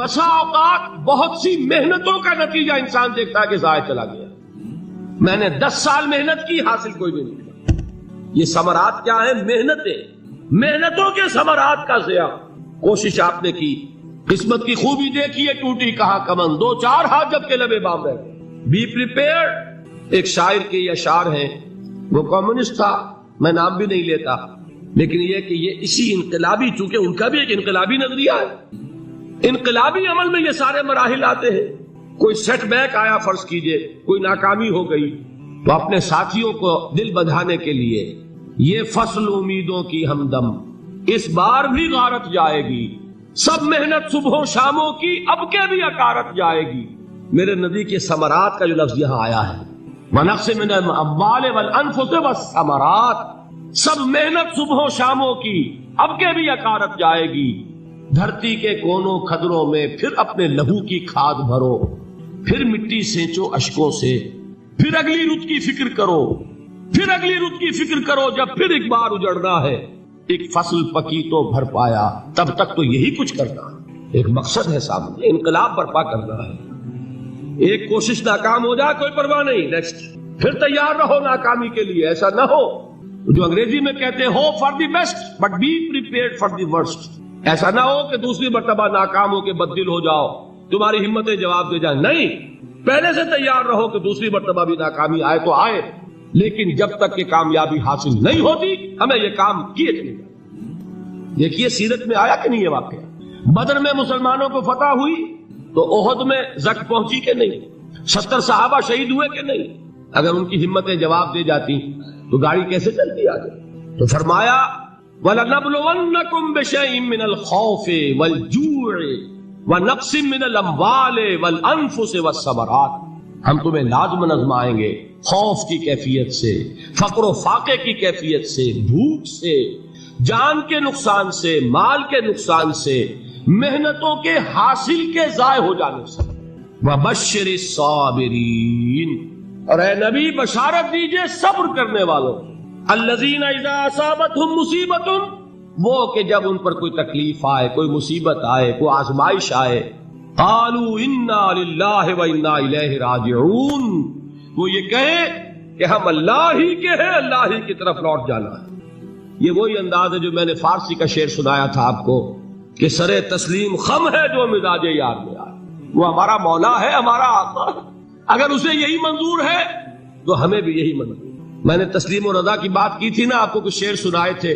بسا اوقات بہت سی محنتوں کا نتیجہ انسان دیکھتا ہے کہ ضائع چلا گیا، میں نے 10 سال محنت کی، حاصل کوئی بھی نہیں کیا۔ یہ ثمرات کیا ہیں؟ محنتوں کے ثمرات کا ضیاع۔ کوشش آپ نے کی، قسمت کی خوبی دیکھی ہے، ٹوٹی کہاں کمن، 2-4 ہاتھ جب کے لبے بام رہے۔ Be prepared. ایک شاعر کے یہ اشعار ہیں، وہ کمیونسٹ تھا، میں نام بھی نہیں لیتا، لیکن یہ اسی انقلابی، چونکہ ان کا بھی ایک انقلابی نظریہ ہے، انقلابی عمل میں یہ سارے مراحل آتے ہیں۔ کوئی سیٹ بیک آیا، فرض کیجئے کوئی ناکامی ہو گئی، تو اپنے ساتھیوں کو دل بندھانے کے لیے یہ فصل امیدوں کی ہمدم اس بار بھی غارت جائے گی، سب محنت صبحوں شاموں کی اب کے بھی اکارت جائے گی۔ میرے نبی کے ثمرات کا جو لفظ یہاں آیا ہے، وَنَقْصٍ مِّنَ الْأَمْوَالِ وَالْأَنفُسِ وَالثَّمَرَاتِ، سب محنت صبحوں شاموں کی اب کے بھی اکارت جائے گی۔ دھرتی کے کونوں کھدروں میں پھر اپنے لہو کی کھاد بھرو، پھر مٹی سینچو اشکوں سے، پھر اگلی رت کی فکر کرو، پھر اگلی رت کی فکر کرو، جب پھر ایک بار اجڑنا ہے۔ ایک فصل پکی تو بھر پایا، تب تک تو یہی کچھ کرنا ہے، ایک مقصد ہے سامنے، انقلاب برپا کرنا ہے۔ ایک کوشش ناکام ہو جائے کوئی پرواہ نہیں، نیکسٹ، پھر تیار رہو ناکامی کے لیے۔ ایسا نہ ہو جو انگریزی میں کہتے ہیں hope for the best but be prepared for the worst. ایسا نہ ہو کہ دوسری مرتبہ ناکام ہو کے بددل ہو جاؤ، تمہاری ہمتیں جواب دے جائیں، نہیں، پہلے سے تیار رہو کہ دوسری مرتبہ بھی ناکامی آئے تو آئے، لیکن جب تک کہ کامیابی حاصل نہیں ہوتی ہمیں یہ کام کیے چلے جائیں۔ دیکھیے سیرت میں آیا کہ نہیں یہ واقعہ؟ بدر میں مسلمانوں کو فتح ہوئی تو احد میں زک پہنچی کہ نہیں؟ 70 صحابہ شہید ہوئے کہ نہیں؟ اگر ان کی ہمتیں جواب دے جاتی تو گاڑی کیسے چلتی آگے؟ تو فرمایا وَلَنَبْلُوَنَّكُمْ بِشَيْءٍ مِّنَ الْخَوْفِ وَالْجُوعِ وَنَقْصٍ مِّنَ الْأَمْوَالِ وَالْأَنفُسِ وَالثَّمَرَاتِ، ہم تمہیں لازماً آزمائیں گے، خوف کی کیفیت سے، فقر و فاقے کی کیفیت سے، بھوک سے، جان کے نقصان سے، مال کے نقصان سے، محنتوں کے حاصل کے ضائع ہو جانے سے۔ وَبَشِّرِ الصَّابِرِينَ، اور اے نبی بشارت دیجئے صبر کرنے والوں، الذین اذا اصابتہم مصیبت، وہ کہ جب ان پر کوئی تکلیف آئے، کوئی مصیبت آئے، کوئی آزمائش آئے، قالوا انا للہ وانا الیہ راجعون، وہ یہ کہیں کہ ہم اللہ ہی کے ہیں، اللہ ہی کی طرف لوٹ جانا ہے۔ یہ وہی انداز ہے جو میں نے فارسی کا شعر سنایا تھا آپ کو کہ سر تسلیم خم ہے جو مزاج یار میں آئے۔ وہ ہمارا مولا ہے، ہمارا آقا ہے، اگر اسے یہی منظور ہے تو ہمیں بھی یہی منظور ہے۔ میں نے تسلیم و رضا کی بات کی تھی نا، آپ کو کچھ شعر سنائے تھے،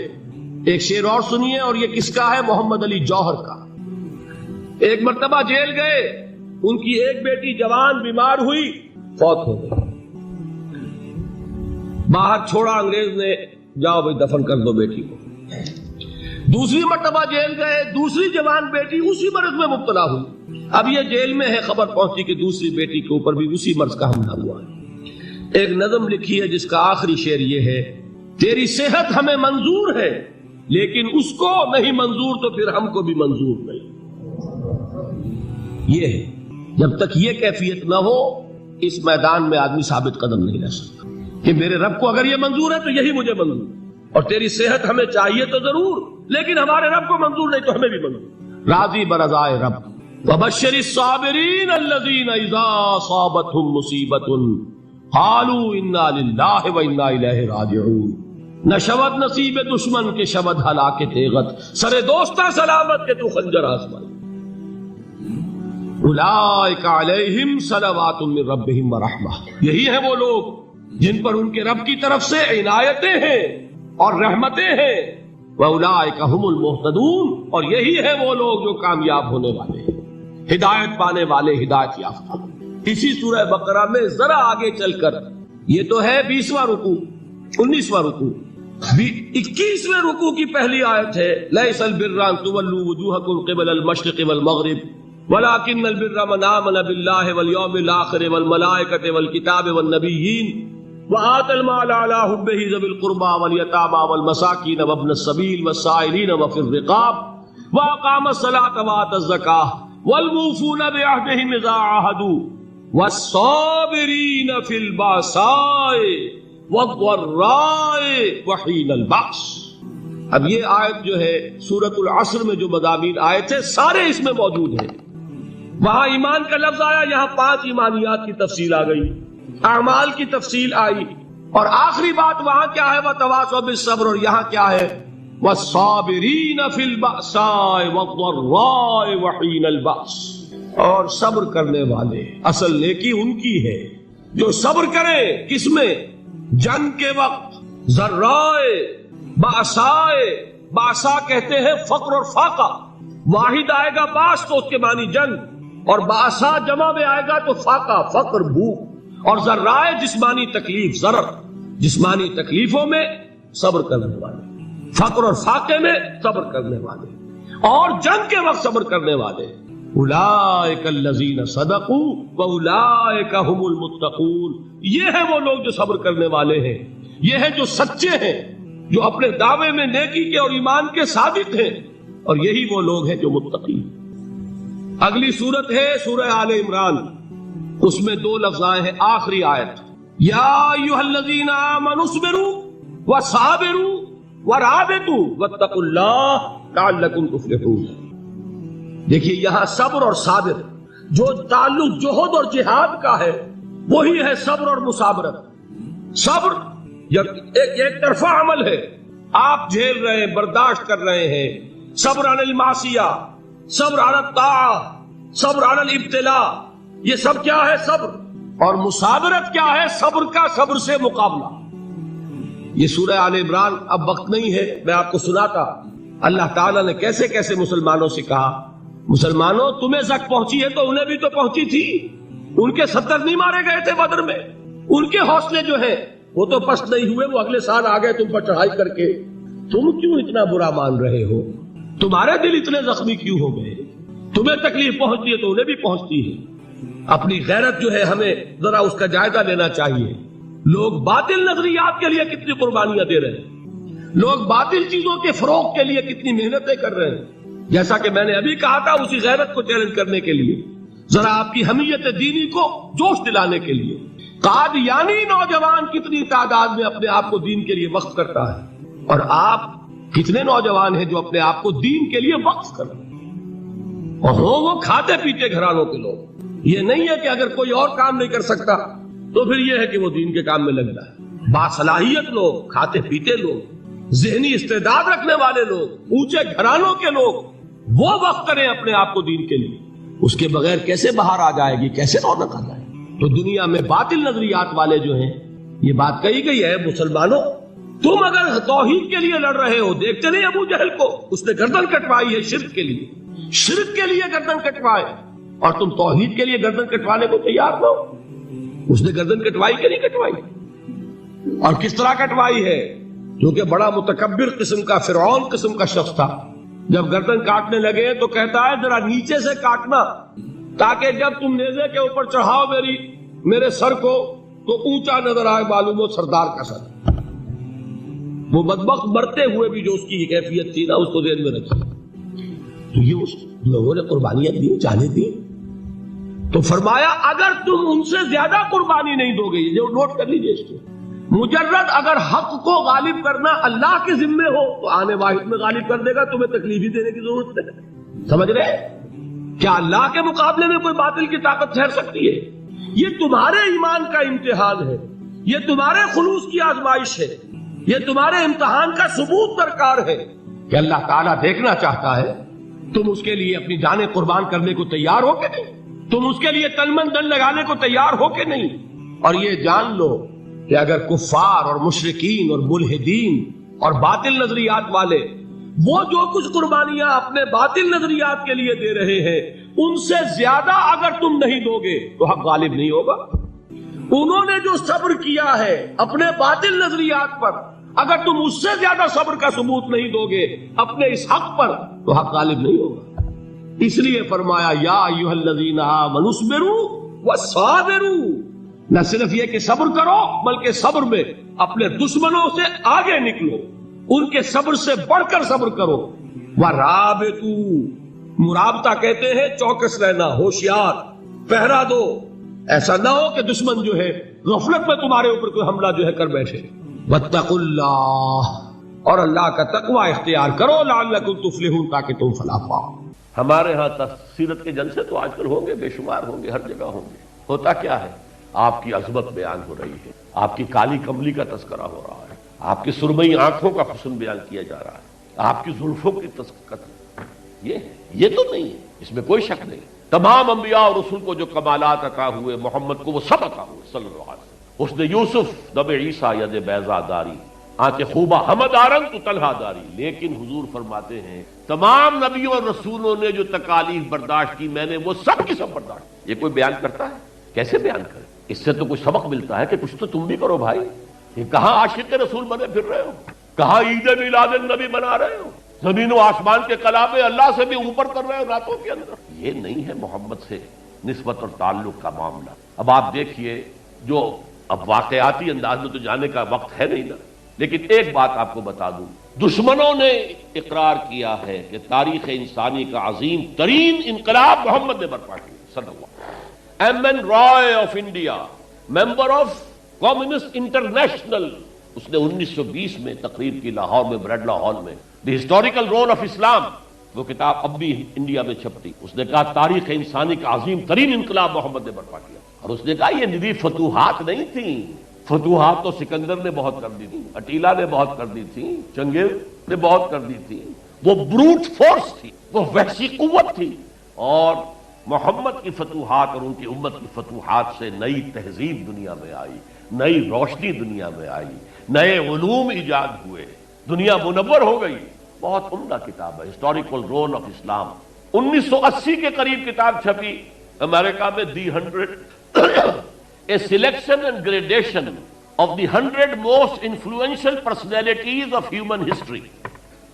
ایک شعر اور سنیے، اور یہ کس کا ہے؟ محمد علی جوہر کا۔ ایک مرتبہ جیل گئے، ان کی ایک بیٹی جوان بیمار ہوئی، فوت ہو گئی، باہر چھوڑا انگریز نے، جاؤ بھائی دفن کر دو بیٹی کو۔ دوسری مرتبہ جیل گئے، دوسری جوان بیٹی اسی مرض میں مبتلا ہوئی، اب یہ جیل میں ہے، خبر پہنچی کہ دوسری بیٹی کے اوپر بھی اسی مرض کا حملہ ہوا ہے۔ ایک نظم لکھی ہے جس کا آخری شعر یہ ہے، تیری صحت ہمیں منظور ہے لیکن اس کو نہیں منظور تو پھر ہم کو بھی منظور نہیں۔ یہ ہے، جب تک یہ کیفیت نہ ہو اس میدان میں آدمی ثابت قدم نہیں رہ سکتا کہ میرے رب کو اگر یہ منظور ہے تو یہی مجھے منظور ہے، اور تیری صحت ہمیں چاہیے تو ضرور، لیکن ہمارے رب کو منظور نہیں تو ہمیں بھی منظور۔ راضی برضائے رب۔ وَبَشِّرِ الصَّابِرِينَ الَّذِينَ إِذَا أَصَابَتْهُم مُّصِيبَةٌ قَالُوا إِنَّا لِلَّهِ وَإِنَّا إِلَيْهِ رَاجِعُونَ۔ نہ شود نصیب دشمن کے شود ہلاک تیغت، سر دوستہ سلامت کے تو خنجر آزمائے۔ اولئک علیہم صلوات من ربہم ورحمہ، یہی ہیں وہ لوگ جن پر ان کے رب کی طرف سے عنایتیں ہیں اور رحمتیں ہیں۔ وَأُولَئِكَ هُمُ الْمُهْتَدُونَ، اور یہی ہیں وہ لوگ جو کامیاب ہونے والے ہیں، ہدایت پانے والے، ہدایت یافتہ۔ اسی سورہ بقرہ میں ذرا آگے چل کر، یہ تو ہے 20واں رکوع، 19واں رکوع، 21ویں رکوع کی پہلی آیت ہے، لَيْسَ الْبِرَّ أَن تُوَلُّوا وُجُوهَكُمْ قِبَلَ الْمَشْرِقِ وَالْمَغْرِبِ وَلَكِنَّ الْبِرَّ مَنْ آمَنَ بِاللَّهِ وَالْيَوْمِ الْآخِرِ وَالْمَلَائِكَةِ وَالْكِتَابِ وَالنَّبِيِّينَ وَآتَى المال على حبه ذوي القربى واليتامى والمساكين وابن السبيل والسائلين وفي الرقاب وأقام الصلاة وآتى الزكاة والموفون بعهدهم إذا عاهدوا والصابرين في البأساء والضراء وحين البأس۔ اب یہ آیت جو ہے سورۃ العصر میں جو مضامین آئے تھے سارے اس میں موجود ہیں۔ وہاں ایمان کا لفظ آیا، یہاں 5 ایمانیات کی تفصیل آ گئی، اعمال کی تفصیل آئی، اور آخری بات وہاں کیا ہے؟ وتواصوا بالصبر، اور یہاں کیا ہے؟ والصابرین فی البأساء والضراء وحین البأس، اور صبر کرنے والے، اصل نیکی ان کی ہے جو صبر کرے، کس میں؟ جنگ کے وقت، ذرائے، بأسائے، بأسا کہتے ہیں فقر اور فاقہ، واحد آئے گا باس تو اس کے معنی جنگ، اور بأسا جمع میں آئے گا تو فاقہ، فقر، بھوک، اور ذرائے جسمانی تکلیف، ضرر، جسمانی تکلیفوں میں صبر کرنے والے، فقر اور فاقے میں صبر کرنے والے، اور جنگ کے وقت صبر کرنے والے۔ اولئک الذین صدقوا واولئک هم المتقون، یہ ہے وہ لوگ جو صبر کرنے والے ہیں، یہ ہے جو سچے ہیں، جو اپنے دعوے میں نیکی کے اور ایمان کے صادق ہیں، اور یہی وہ لوگ ہیں جو متقی ہیں۔ اگلی سورت ہے سورہ آل عمران، اس میں 2 لفظ آئے ہیں، آخری آیت، یا ایھا الذین آمنوا اصبروا وصابروا ورابطوا واتقوا اللہ لعلکم تفلحون۔ دیکھیے یہاں صبر اور صابر، جو تعلق جہد اور جہاد کا ہے وہی ہے صبر اور مصابرت۔ صبر ایک طرفہ عمل ہے، آپ جھیل رہے ہیں، برداشت کر رہے ہیں، صبر علی المعصیہ، صبر علی الطاعہ، صبر علی الابتلاء، یہ سب کیا ہے؟ صبر۔ اور مصابرت کیا ہے؟ صبر کا صبر سے مقابلہ۔ یہ سورہ آل عمران، اب وقت نہیں ہے، میں آپ کو سناتا اللہ تعالیٰ نے کیسے کیسے مسلمانوں سے کہا، مسلمانوں تمہیں زک پہنچی ہے تو انہیں بھی تو پہنچی تھی، ان کے 70 نہیں مارے گئے تھے بدر میں، ان کے حوصلے جو ہیں وہ تو پست نہیں ہوئے، وہ اگلے سال آ گئے تم پر چڑھائی کر کے، تم کیوں اتنا برا مان رہے ہو؟ تمہارے دل اتنے زخمی کیوں ہو گئے؟ تمہیں تکلیف پہنچتی ہے تو انہیں بھی پہنچتی ہے۔ اپنی غیرت جو ہے ہمیں ذرا اس کا جائزہ لینا چاہیے۔ لوگ باطل نظریات کے لیے کتنی قربانیاں دے رہے ہیں، لوگ باطل چیزوں کے فروغ کے لیے کتنی محنتیں کر رہے ہیں، جیسا کہ میں نے ابھی کہا تھا، اسی غیرت کو چیلنج کرنے کے لیے، ذرا آپ کی حمیت دینی کو جوش دلانے کے لیے۔ قادیانی نوجوان کتنی تعداد میں اپنے آپ کو دین کے لیے وقف کرتا ہے، اور آپ کتنے نوجوان ہیں جو اپنے آپ کو دین کے لیے وقف کر رہے ہیں، اور وہ کھاتے پیتے گھرانوں کے لوگ۔ یہ نہیں ہے کہ اگر کوئی اور کام نہیں کر سکتا تو پھر یہ ہے کہ وہ دین کے کام میں لگ جائے۔ باصلاحیت لوگ، کھاتے پیتے لوگ، ذہنی استعداد رکھنے والے لوگ، اونچے گھرانوں کے لوگ، وہ وقف کریں اپنے آپ کو دین کے لیے۔ اس کے بغیر کیسے باہر آ جائے گی، کیسے رونق آ جائے گی؟ تو دنیا میں باطل نظریات والے جو ہیں، یہ بات کہی گئی ہے، مسلمانوں تم اگر توحید کے لیے لڑ رہے ہو، دیکھتے نہیں ابو جہل کو، اس نے گردن کٹوائی ہے شرک کے لیے، شرک کے لیے گردن کٹوائے، اور تم توحید کے لیے گردن کٹوانے کو تیار نہ ہو۔ اس نے گردن کٹوائی کہ نہیں کٹوائی؟ اور کس طرح کٹوائی ہے؟ کیونکہ بڑا متکبر قسم کا، فرعون قسم کا شخص تھا، جب گردن کاٹنے لگے تو کہتا ہے ذرا نیچے سے کاٹنا، تاکہ جب تم نیزے کے اوپر چڑھاؤ میرے سر کو تو اونچا نظر آئے، معلوم ہو سردار کا سر۔ وہ بدبخت مرتے ہوئے بھی جو اس کی کیفیت تھی نا، اس کو ذہن میں رکھی۔ تو یہ اس لوگوں نے قربانیاں دی، جانیں دی، تو فرمایا اگر تم ان سے زیادہ قربانی نہیں دو گے، جو نوٹ کر لیجئے اس کو، مجرد اگر حق کو غالب کرنا اللہ کے ذمے ہو تو آنے واحد میں غالب کر دے گا، تمہیں تکلیف ہی دینے کی ضرورت نہیں۔ سمجھ رہے؟ کیا اللہ کے مقابلے میں کوئی باطل کی طاقت ٹھہر سکتی ہے؟ یہ تمہارے ایمان کا امتحان ہے، یہ تمہارے خلوص کی آزمائش ہے، یہ تمہارے امتحان کا ثبوت درکار ہے کہ اللہ تعالیٰ دیکھنا چاہتا ہے تم اس کے لیے اپنی جانیں قربان کرنے کو تیار ہو کہ نہیں، تم اس کے لیے تن من دن لگانے کو تیار ہو کہ نہیں۔ اور یہ جان لو کہ اگر کفار اور مشرکین اور ملحدین اور باطل نظریات والے وہ جو کچھ قربانیاں اپنے باطل نظریات کے لیے دے رہے ہیں، ان سے زیادہ اگر تم نہیں دو گے تو حق غالب نہیں ہوگا۔ انہوں نے جو صبر کیا ہے اپنے باطل نظریات پر، اگر تم اس سے زیادہ صبر کا ثبوت نہیں دو گے اپنے اس حق پر تو حق غالب نہیں ہوگا۔ اس لیے فرمایا یا ایھا الذین آمنوا اصبروا وصابروا، نہ صرف یہ کہ صبر کرو بلکہ صبر میں اپنے دشمنوں سے آگے نکلو، ان کے صبر سے بڑھ کر صبر کرو۔ ورابطوا، مرابطہ کہتے ہیں چوکس رہنا، ہوشیار، پہرا دو، ایسا نہ ہو کہ دشمن جو ہے غفلت میں تمہارے اوپر کوئی حملہ جو ہے کر بیٹھے۔ واتقوا اللہ، اور اللہ کا تقوی اختیار کرو، لعلکم تفلحون، تاکہ تم فلاح پاؤ۔ ہمارے ہاں سیرت کے جلسے تو آج کل ہوں گے، بے شمار ہوں گے، ہر جگہ ہوں گے۔ ہوتا کیا ہے؟ آپ کی عظمت بیان ہو رہی ہے، آپ کی کالی کملی کا تذکرہ ہو رہا ہے، آپ کی سرمئی آنکھوں کا حسن بیان کیا جا رہا ہے، آپ کی زلفوں کی تذکرہ، یہ تو نہیں ہے، اس میں کوئی شک نہیں۔ تمام انبیاء اور رسول کو جو کمالات عطا ہوئے، محمد کو وہ سب عطا ہوئے صلی اللہ علیہ وسلم۔ حسن یوسف دب عیسیٰ ید بیضا داری، آنچ خوبہ حمد آرنگ تو طلحہ داری۔ لیکن حضور فرماتے ہیں تمام نبیوں اور رسولوں نے جو تکالیف برداشت کی، میں نے وہ سب کی سب برداشت۔ یہ کوئی بیان کرتا ہے؟ کیسے بیان کرے؟ اس سے تو کچھ سبق ملتا ہے کہ کچھ تو تم بھی کرو بھائی۔ یہ کہاں عاشق رسول بنے پھر رہے ہو، کہاں عید میلاد النبی بنا رہے ہو، زمین و آسمان کے کلامے اللہ سے بھی اوپر کر رہے ہو راتوں کے اندر۔ یہ نہیں ہے محمد سے نسبت اور تعلق کا معاملہ۔ اب آپ دیکھیے، جو اب واقعاتی انداز میں تو جانے کا وقت ہے نہیں نا، لیکن ایک بات آپ کو بتا دوں، دشمنوں نے اقرار کیا ہے کہ تاریخ انسانی کا عظیم ترین انقلاب محمد نے برپا کیا صلی اللہ علیہ وسلم۔ M N Roy of India, member of Communist International, اس نے 1920 میں تقریر کی لاہور میں، بریڈلا ہال میں، دی ہسٹوریکل رول آف اسلام، وہ کتاب اب بھی انڈیا میں چھپتی۔ اس نے کہا تاریخ انسانی کا عظیم ترین انقلاب محمد نے برپا کیا، اور اس نے کہا یہ ندی فتوحات نہیں تھیں، فتوحات تو سکندر نے بہت کر دی تھی، اٹیلا نے بہت کر دی تھی، چنگیز نے بہت کر دی تھی، وہ بروٹ فورس تھی، وہ وحشی قوت تھی، اور محمد کی فتوحات اور ان کی امت کی فتوحات سے نئی تہذیب دنیا میں آئی، نئی روشنی دنیا میں آئی، نئے علوم ایجاد ہوئے، دنیا منور ہو گئی۔ بہت عمدہ کتاب ہے ہسٹوریکل رول آف اسلام۔ 1980 کے قریب کتاب چھپی امریکہ میں، دی 100 A selection and gradation of the 100 most influential personalities of human history۔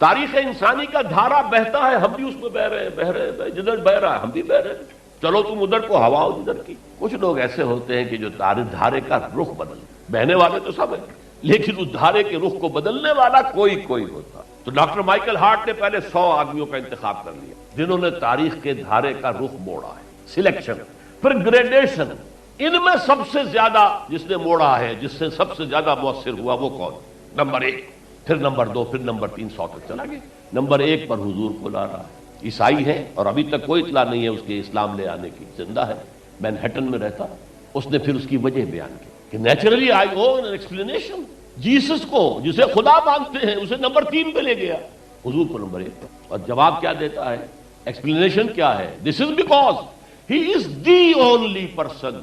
تاریخ انسانی کا دھارا بہتا ہے، ہم بھی اس میں بہ رہے ہیں، جدھر بہ رہا ہے ہم بھی بہ رہے ہیں، چلو تم ادھر کو ہوا ہو جدھر کی۔ کچھ لوگ ایسے ہوتے ہیں کہ جو دھارے کا رخ بدل، بہنے والے تو سب ہیں، لیکن اس دھارے کے رخ کو بدلنے والا کوئی ہوتا۔ تو ڈاکٹر مائیکل ہارٹ نے پہلے 100 آدمیوں کا انتخاب کر لیا جنہوں نے تاریخ کے دھارے کا رخ موڑا ہے، سلیکشن، پھر گریڈیشن۔ ان میں سب سے زیادہ جس نے موڑا ہے، جس سے سب سے زیادہ مؤثر ہوا، وہ کون؟ نمبر 1، پھر نمبر 2، پھر نمبر 3، 100 تک چلا گیا۔ نمبر 1 پر حضور کو لا رہا ہے، عیسائی ہے اور ابھی تک کوئی اطلاع نہیں ہے اس کے اسلام لے آنے کی، زندہ ہے، مینہٹن میں رہتا۔ اس نے پھر اس کی وجہ بیان کی کہ naturally I O an explanation. Jesus کو جسے خدا مانتے ہیں اسے نمبر 3 پہ لے گیا، حضور کو نمبر 1 پر، اور جواب کیا دیتا ہے، ایکسپلینیشن کیا ہے؟ This is because he is the only person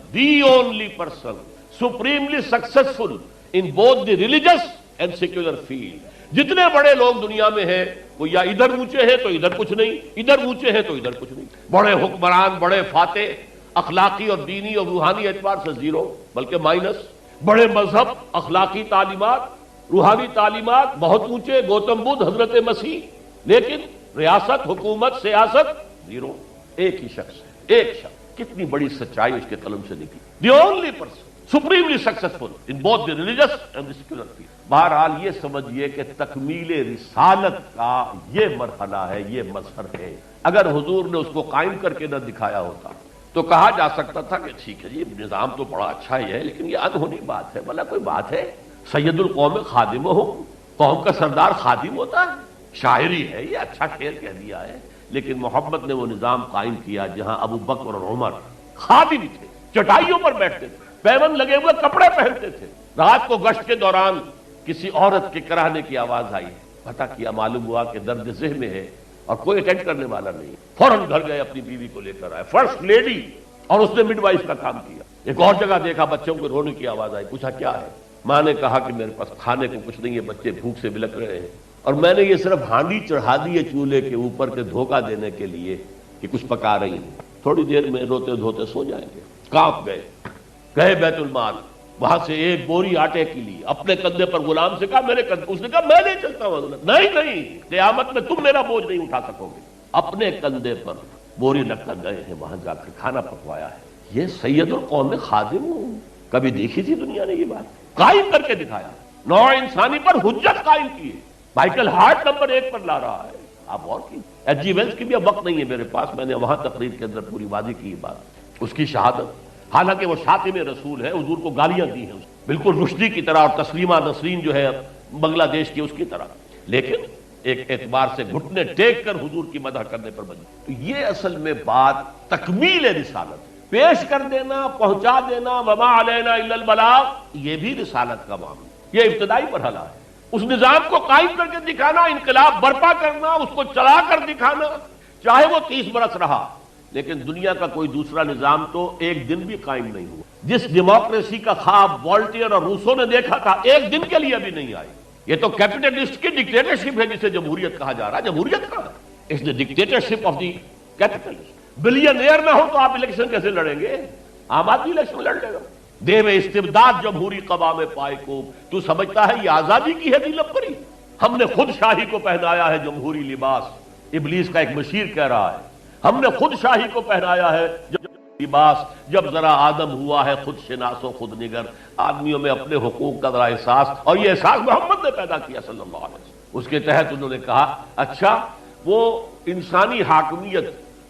supremely successful in both the religious and secular field۔ جتنے بڑے لوگ دنیا میں ہیں وہ یا ادھر اونچے ہیں تو ادھر کچھ نہیں، ادھر اونچے ہیں تو ادھر کچھ نہیں، بڑے حکمران، بڑے فاتح، اخلاقی اور دینی اور روحانی اعتبار سے 0 بلکہ مائنس، بڑے مذہب، اخلاقی تعلیمات، روحانی تعلیمات بہت اونچے، گوتم بدھ، حضرت مسیح، لیکن ریاست، حکومت، سیاست 0۔ ایک ہی شخص ہے، ایک شخص، کتنی بڑی سچائی اس کے قلم سے نکلی، the only person supremely successful in both the religious and the secular field. بہرحال یہ سمجھیے کہ تکمیل رسالت کا یہ مرحلہ ہے، یہ مظہر ہے۔ اگر حضور نے اس کو قائم کر کے نہ دکھایا ہوتا تو کہا جا سکتا تھا کہ ٹھیک ہے جی نظام تو بڑا اچھا ہی ہے، لیکن یہ انہونی بات ہے، بھلا کوئی بات ہے؟ سید القوم خادمہم، قوم کا سردار خادم ہوتا ہے، شاعری ہے، یہ اچھا شعر کہہ دیا ہے۔ لیکن محمد نے وہ نظام قائم کیا جہاں ابو بکر اور عمر خادم تھے، چٹائیوں پر بیٹھتے تھے، پیون لگے ہوئے کپڑے پہنتے تھے، رات کو گشت کے دوران کسی عورت کے کراہنے کی آواز آئی، پتہ کیا، معلوم ہوا کہ درد ذہن میں ہے اور کوئی اٹینڈ کرنے والا نہیں، فوراً گھر گئے، اپنی بیوی کو لے کر آئے، فرسٹ لیڈی، اور اس نے مڈ وائف کا کام کیا۔ ایک اور جگہ دیکھا بچوں کو رونے کی آواز آئی، پوچھا کیا ہے؟ ماں نے کہا کہ میرے پاس کھانے کو کچھ نہیں ہے، بچے بھوک سے بلک رہے ہیں، اور میں نے یہ صرف ہانڈی چڑھا دی ہے چولہے کے اوپر کے دھوکہ دینے کے لیے کہ کچھ پکا رہی ہیں، تھوڑی دیر میں روتے دھوتے سو جائیں گے۔ کانپ گئے بیت المال، وہاں سے ایک بوری آٹے کی لی، اپنے کندھے پر غلام سے کہا میرے کندھے، اس نے کہا میں نہیں چلتا ہوں، نہیں، قیامت میں تم میرا بوجھ نہیں اٹھا سکو گے۔ اپنے کندھے پر بوری رکھ کر گئے ہیں، وہاں جا کر کھانا پکوایا ہے۔ یہ سید القوم خادم ہوں، کبھی دیکھی تھی دنیا نے یہ بات؟ قائم کر کے دکھایا، نوع انسانی پر حجت قائم کی ہے۔ مائیکل ہارٹ نمبر 1 پر لا رہا ہے۔ آپ اور کی ایچ جی ویلز کی بھی اب وقت نہیں ہے میرے پاس، میں نے وہاں تقریر کے اندر پوری واضح کی بات، اس کی شہادت، حالانکہ وہ شاتم رسول ہے، حضور کو گالیاں دی ہیں بالکل رشدی کی طرح، اور تسلیمہ نسرین جو ہے بنگلہ دیش کی اس کی طرح، لیکن ایک اعتبار سے گھٹنے ٹیک کر حضور کی مدح کرنے پر مجبور. تو یہ اصل میں بات تکمیل رسالت ہے. پیش کر دینا، پہنچا دینا، وما علینا الا البلاغ، یہ بھی رسالت کا معاملہ، یہ ابتدائی مرحلہ ہے. اس نظام کو قائم کر کے دکھانا، انقلاب برپا کرنا، اس کو چلا کر دکھانا، چاہے وہ 30 برس رہا. لیکن دنیا کا کوئی دوسرا نظام تو ایک دن بھی قائم نہیں ہوا. جس ڈیموکریسی کا خواب والٹیئر اور روسو نے دیکھا تھا، ایک دن کے لیے بھی نہیں آئی. یہ تو کیپٹلسٹ کی ڈکٹیٹرشپ ہے جسے جمہوریت کہا جا رہا ہے. جمہوریت کا اس نے dictatorship of the capitalist. Billionaire نہ ہو تو آپ الیکشن کیسے لڑیں گے؟ عام آدمی الیکشن لڑ لے گا. دے میں استبداد جمہوری قوام پائے کو، تو سمجھتا ہے یہ آزادی کی ہے دیلم پری؟ ہم نے خود شاہی کو پہنایا ہے جمہوری لباس. ابلیس کا ایک مشیر کہہ رہا ہے ہم نے خود شاہی کو پہنایا ہے لباس، جب ذرا آدم ہوا ہے خود شناس و خود نگر. آدمیوں میں اپنے حقوق کا ذرا احساس، اور یہ احساس محمد نے پیدا کیا صلی اللہ علیہ وسلم. اس کے تحت انہوں نے کہا اچھا وہ انسانی حاکمیت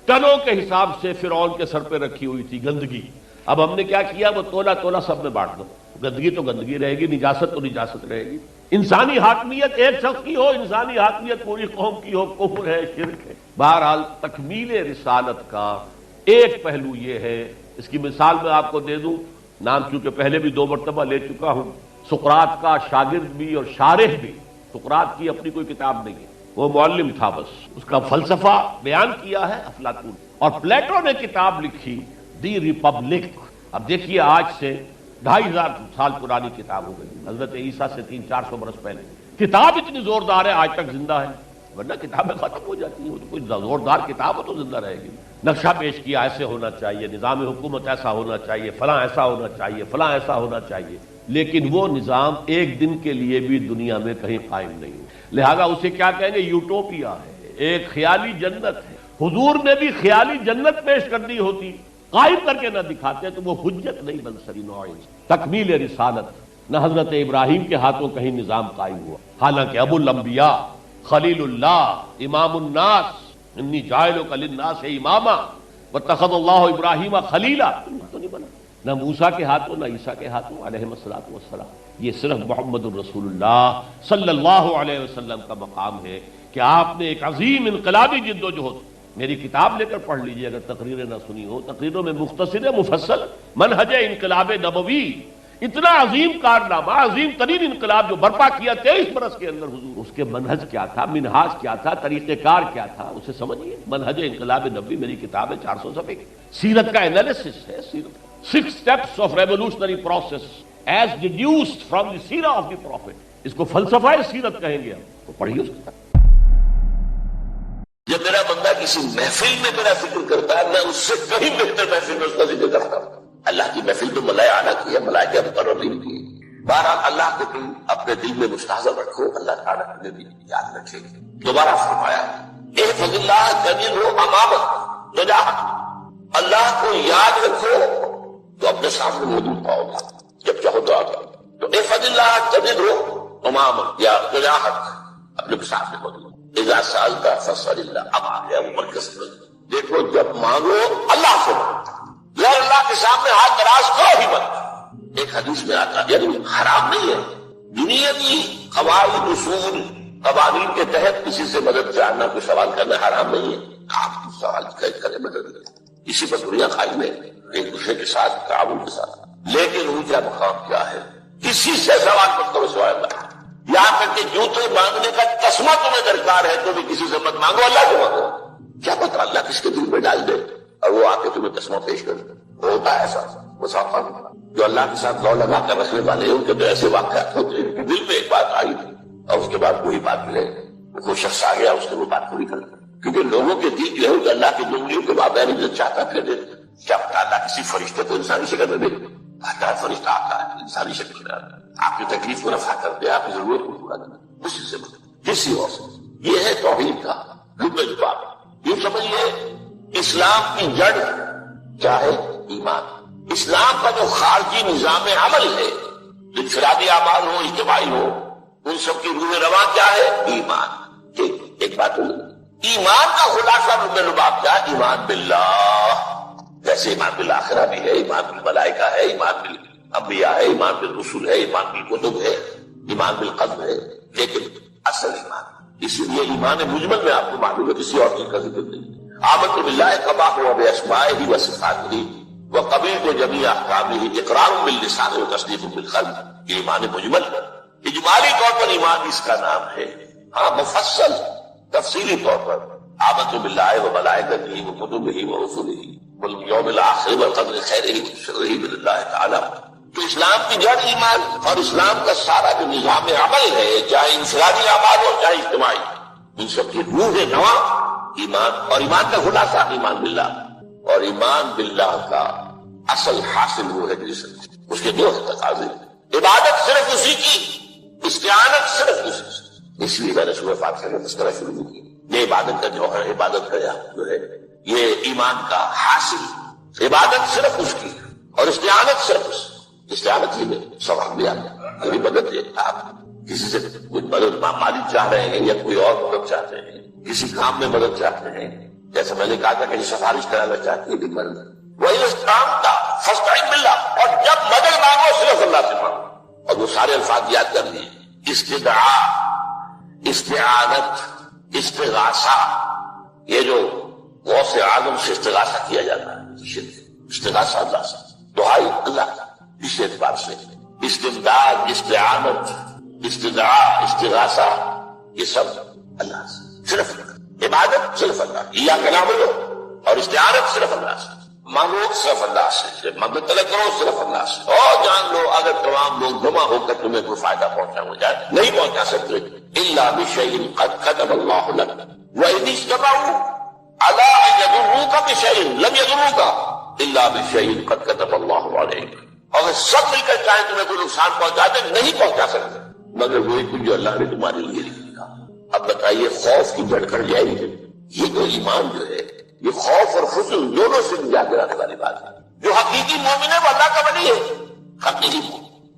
ٹنوں کے حساب سے فرعون کے سر پہ رکھی ہوئی تھی گندگی، اب ہم نے کیا کیا؟ وہ تولا تولا سب میں بانٹ دو. گندگی تو گندگی رہے گی، نجاست تو نجاست رہے گی. انسانی حاکمیت ایک شخص کی ہو، انسانی حاکمیت پوری قوم کی ہو، کفر ہے، شرک ہے. بہرحال تکمیل رسالت کا ایک پہلو یہ ہے. اس کی مثال میں آپ کو دے دوں، نام چونکہ پہلے بھی 2 مرتبہ لے چکا ہوں. سقراط کا شاگرد بھی اور شارح بھی. سقراط کی اپنی کوئی کتاب نہیں ہے، وہ معلم تھا بس. اس کا فلسفہ بیان کیا ہے افلاطون. اور پلیٹو نے کتاب لکھی دی ریپبلک. اب دیکھیے آج سے 2500 سال پرانی کتاب ہو گئی، حضرت عیسیٰ سے 300-400 برس پہلے. کتاب اتنی زوردار ہے آج تک زندہ ہے، ورنہ کتابیں ختم ہو جاتی ہیں. کوئی زوردار کتاب ہو تو زندہ رہے گی. نقشہ پیش کیا ایسے ہونا چاہیے، نظام حکومت ایسا ہونا چاہیے، فلاں ایسا ہونا چاہیے، فلاں ایسا ہونا چاہیے. لیکن وہ نظام ایک دن کے لیے بھی دنیا میں کہیں قائم نہیں ہے. لہذا اسے کیا کہیں گے؟ یوٹوپیا ہے، ایک خیالی جنت ہے. حضور نے بھی خیالی جنت پیش کر دی ہوتی، قائم کر کے نہ دکھاتے تو وہ حجت نہیں بن سکی. نوعی تکمیل رسالت. نہ حضرت ابراہیم کے ہاتھوں کہیں نظام قائم ہوا، حالانکہ ابو الانبیاء، خلیل اللہ، امام الناس، انی جاعلک للناس اماما واتخذ اللہ ابراہیم خلیلا، تو نہیں بنا. نہ موسیٰ کے ہاتھوں نہ عیسیٰ کے ہاتھوں علیہم الصلوۃ والسلام. یہ صرف محمد الرسول اللہ صلی اللہ علیہ وسلم کا مقام ہے کہ آپ نے ایک عظیم انقلابی جد و جہد. میری کتاب لے کر پڑھ لیجئے اگر تقریریں نہ سنی ہو. تقریروں میں مختصر مفصل منہج انقلاب نبوی، اتنا عظیم کارنامہ، عظیم ترین انقلاب جو برپا کیا 23 برس کے اندر حضور. اس کے منہج کیا تھا، منہاج کیا تھا، طریقہ کار کیا تھا، اسے سمجھیے. منہج انقلاب نبوی میری کتاب ہے، 400 صفحے کی. سیرت کا انالیسس ہے. سیرت 6 steps of revolutionary process as deduced from the سیرہ of the prophet. اس کو فلسفہ سیرت کہیں گے ہم. تو پڑھیے اس کتاب. جب میرا بندہ کسی محفل میں میرا ذکر کرتا ہے، میں اس سے کہیں بہتر محفل میں اس کا ذکر کرتا ہوں. اللہ کی محفل تو ملائکہ اعلیٰ کی ہے، ملائکہ مقرب کی ہے. بہرحال اللہ کو تم اپنے دل میں مستحضر رکھو، اللہ تعالیٰ تمہیں بھی یاد رکھے. دوبارہ فرمایا احفظ اللہ تجدہ امامک تجاہک. اللہ کو یاد رکھو تو اپنے سامنے موجود پاؤ گا جب چاہو دعا کرو. تو احفظ اللہ تجدہ امامک یا تجاہک، اپنے سامنے موجود. اذا سألت فاسأل اللہ. اب آ گیا وہ مرکز میں. دیکھو جب مانگو اللہ سے مانگو، یا اللہ کے سامنے ہاتھ دراز کرو ہی مت. ایک حدیث میں آتا ہے، یعنی حرام نہیں ہے دنیا کی قواعد اصول قوانین کے تحت کسی سے مدد چاہنا، کوئی سوال کرنا حرام نہیں ہے. آپ کو سوال کرے مدد کرے، اسی پر دنیا قائم ہے، ایک دوسرے کے ساتھ تعاون کے ساتھ. لیکن اونچا مقام کیا ہے؟ کسی سے سوال مت کرو سوائے اللہ. یہاں تک کہ جوتے مانگنے کا تسمہ تمہیں درکار ہے تو بھی کسی سے مت مانگو، اللہ سے مانگو. کیا پتہ اللہ کس کے دل میں ڈال دے اور وہ آ کے تمہیں تسمہ پیش کر دے. ہوتا ہے ایسا مسافر جو اللہ کے ساتھ لو لگا کر رکھنے والے ہیں، ان کے تو ایسے واقعات ہوتے ہیں کہ دل میں ایک بات آئی تھی اور اس کے بعد وہی بات ملے، کوئی شخص آ گیا اس نے وہ بات پوری کر دی. کیونکہ لوگوں کے دل جو ہے کہ اللہ کی انگلیوں کے مابین جو چاہتا پھر دے. کیا پتا اللہ کسی فرشتے کو انسانی شکل میں دے آتا ہے، فرشتہ آتا ہے انسانی شکل میں آتا ہے، آپ کی تکلیف کو رفع کر دے، آپ کی ضرورت کو پورا کر دے، اسی سے کسی اور سے. یہ ہے توحید کا بات. یوں سمجھیے اسلام کی جڑ کیا ہے؟ ایمان. اسلام کا جو خارجی نظام عمل ہے، انفرادی اعمال ہو، اجتماعی ہو، ان سب کی روح رواں کیا ہے؟ ایمان. ٹھیک، ایک بات ہوئی. ایمان کا خلاصہ رب لباب کیا؟ ایمان باللہ. جیسے ایمان بالآخرہ بھی ہے، ایمان بالملائکہ ہے، ایمان بالانبیاء ہے، ایمان بالرسل ہے، ایمان بالکتب ہے، ایمان بالقدر ہے. لیکن اصل ایمان اسی لیے ایمان مجمل میں آپ کو معلوم ہے کسی اور چیز کا ذکر نہیں۔ آمنت باللہ کما ہوا باسمائہ و صفاتہ وقبلت جمیع احکامہ اقرار باللسان و تصدیق بالقلب، یہ ایمان مجمل ہے۔ اجمالی طور پر ایمان اس کا نام ہے، ہاں مفصل تفصیلی طور پر آمنت باللہ و ملائکتہ و کتبہ و رسلہ والیوم الآخر والقدر خیرہ و شرہ من اللہ تعالی۔ تو اسلام کی جڑ ایمان اور اسلام کا سارا جو نظام عمل ہے، چاہے انفرادی اعمال ہو چاہے اجتماعی، ان سب کی روح نوا ایمان، اور ایمان کا خلاصہ ایمان باللہ، اور ایمان باللہ کا اصل حاصل وہ ہے جس اس کے دو تقاضے، عبادت صرف اسی کی، استعانت صرف اسی سے۔ اس لیے میں نے سورہ فاتحہ میں تذکرہ شروع کی، یہ عبادت کا جوہر ہے، عبادت کا جو ہے یہ ایمان کا حاصل، عبادت صرف اس کی اور استعانت صرف اس، استعانت ہی میں ثواب بھی آتا ہے۔ کبھی مدد ہے، آپ کسی سے کچھ مدد مالی چاہ رہے ہیں یا کوئی اور مدد چاہتے ہیں، کسی کام میں مدد چاہتے ہیں، جیسے میں نے کہا تھا کہ سفارش کرانا چاہتے ہیں، مدد وہی اس کام کا فاستعن باللہ، اور جب مدد مانگو صرف اللہ سے مانگو، اور وہ سارے الفاظ یاد کر لیے، استدعاء، استعانت، استغاثہ، یہ جو غوث اعظم سے استغاثہ کیا جاتا ہے، استغاثہ اللہ سے، دعائی اللہ کا، اس اعتبار سے استمداد، استعانت، استدعاء، استغاثہ، یہ سب اللہ سے، صرف عبادت صرف اللہ، ایاک نعبد، اور استعانت صرف اللہ سے، مانگو صرف اللہ سے، مدد طلب کرو صرف اللہ سے، اور جان لو اگر تمام لوگ جمع ہو کر تمہیں کوئی فائدہ پہنچا ہو جائے نہیں پہنچا سکتے، الا بشیء قد كتب اللہ لك وإذ اجتمعوا على ان يضروك بشيء لم يضروك الا بشيء قد كتب اللہ عليك، اگر سب مل کر چاہیں تمہیں کوئی نقصان پہنچا دے نہیں پہنچا سکتے مگر وہی کچھ جو اللہ نے تمہارے لیے لکھا۔ اب بتائیے خوف کی جڑ کر جائے گی، یہ تو ایمان جو ہے یہ خوف اور حزن دونوں سے نجات دلانے والی بات ہے۔ جو حقیقی مومن ہے وہ اللہ کا ولی ہے، حقیقی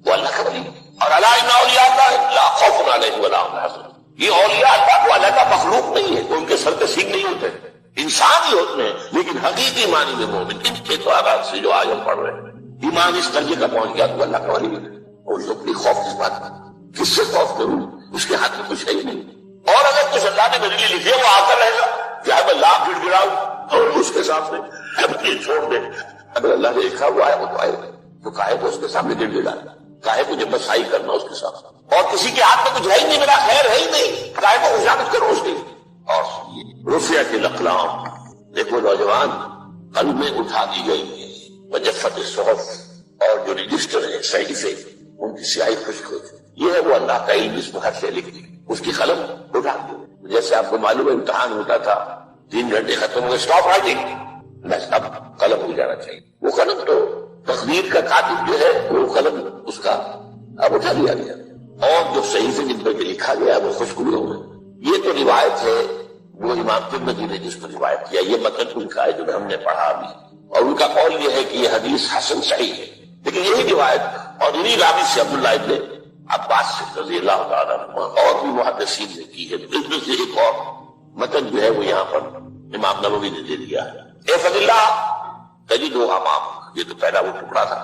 وہ اللہ کا ولی ہے، اور الا ان اولیاء اللہ لا خوف علیہم ولا هم يحزنون، یہ اولیاء اللہ کو اللہ کا مخلوق نہیں ہے، ان کے سر پہ سینگ نہیں ہوتے، انسان ہی ہوتے ہیں، لیکن حقیقی معنی میں مومن ان کے اعتبارات سے جو آج ہم پڑھ رہے ہیں، ایمان اس درجے کا پہنچ گیا تو اللہ کا ولی ہے، اور جو اپنی خوف کس بات کا، کس سے خوف کروں، اس کے ہاتھ میں کچھ ہے ہی نہیں، اور اگر کچھ اللہ نے میرے لیے لکھے وہ آتا رہے گا، چاہے میں لاکھ گڑ گڑاؤں اور اس کے سامنے کبھی چھوڑ دے، اگر اللہ نے لکھا ہوا ہے وہ تو آئے گا، تو کاہے کو اس کے سامنے گڑ گڑانا، کاہے کو جب بسائی کرنا اس کے سامنے، اور کسی کے ہاتھ میں کچھ ہے ہی نہیں، میرا خیر ہے ہی نہیں، کاہے کو خوشامد کرو اس کی۔ اور رفعت الاقلام، دیکھو نوجوان، قلم میں اٹھا دی گئی ہے، وجفت الصحف، اور جو رجسٹر ہے صحیفے ان کی سیاہی خشک ہو چکی، یہ ہے وہ اللہ کا علم جس میں ہر سے لکھ دی، اس کی قلم اٹھا دی۔ جیسے آپ کو معلوم ہے امتحان ہوتا تھا 3 گھنٹے ختم ہوئے، اسٹاپ رائٹنگ، بس اب قلم ہو جانا چاہیے، وہ قلم تو تقدیر کا کاتب جو ہے وہ قلم اس کا اب اٹھا دیا گیا، اور جو صحیفے جن پر لکھا گیا وہ خشک ہوئے ہوئے۔ یہ تو روایت ہے، وہ امام ترمذی نے جس پر روایت کیا، یہ متن ان کا ہے جو ہم نے پڑھا بھی، اور ان کا قول یہ ہے کہ یہ حدیث حسن صحیح ہے، لیکن یہی روایت اور انہی راوی سے عبداللہ ابن عباس سے رضی اللہ تعالیٰ عنہ اور بھی محدثین نے کی ہے، اس میں سے ایک اور متن جو ہے وہ یہاں پر امام نووی نے دے دیا ہے۔ اے فضل اللہ تجدو امامک، یہ تو پہلا وہ ٹکڑا تھا،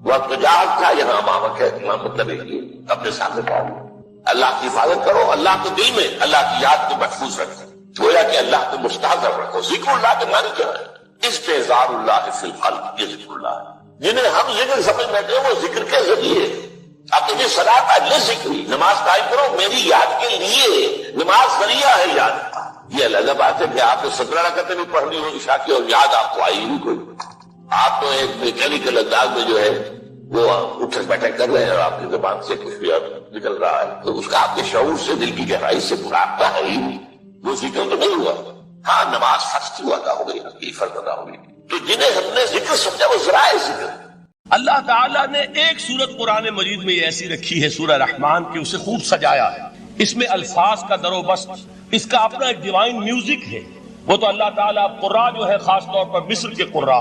وقت جہاد تھا، یہاں امامک ہے، امام مطلب ہے کہ اپنے سامنے پاؤ، اللہ کی حفاظت کرو، اللہ کو دل میں اللہ کی یاد کو محفوظ رکھو، گویا کہ اللہ کو مستحضر رکھو۔ ذکر اللہ کے معنی کیا ہے؟ استحضار اللہ فی القلب، یہ ذکر اللہ ہے، جنہیں ہم ذکر سمجھ بیٹھے ہیں وہ ذکر کے ذریعے، اب تجھے صلاۃ اجل ذکری، نماز قائم کرو میری یاد کے لیے، نماز ذریعہ ہے یاد کا۔ یہ الگ بات ہے کہ آپ نے 17 رکعتیں بھی پڑھنی ہو عشاء کی اور یاد آپ کو آئی نہیں کوئی، آپ تو ایک میکینیکل انداز میں جو ہے وہ اٹھک بیٹھک کر رہے ہیں اور آپ کی زبان سے کچھ بھی نکل رہا ہے، تو اس کا آپ کے شعور سے دل کی گہرائی سے مراقبہ ہے ہی نہیں، وہ ذکر تو نہیں ہوا۔ ہاں نماز فرض کی ادا ہو گئی، یہ فرض ادا ہو گئی، تو جنہیں ہم نے ذکر سمجھا وہ ذرائع ذکر۔ اللہ تعالیٰ نے ایک سورت قرآن مجید میں ایسی رکھی ہے سورہ رحمان کی، اسے خوب سجایا ہے، اس میں الفاظ کا در و بست، اس کا اپنا ایک ڈیوائن میوزک ہے، وہ تو اللہ تعالیٰ قراء جو ہے خاص طور پر مصر کے قراء،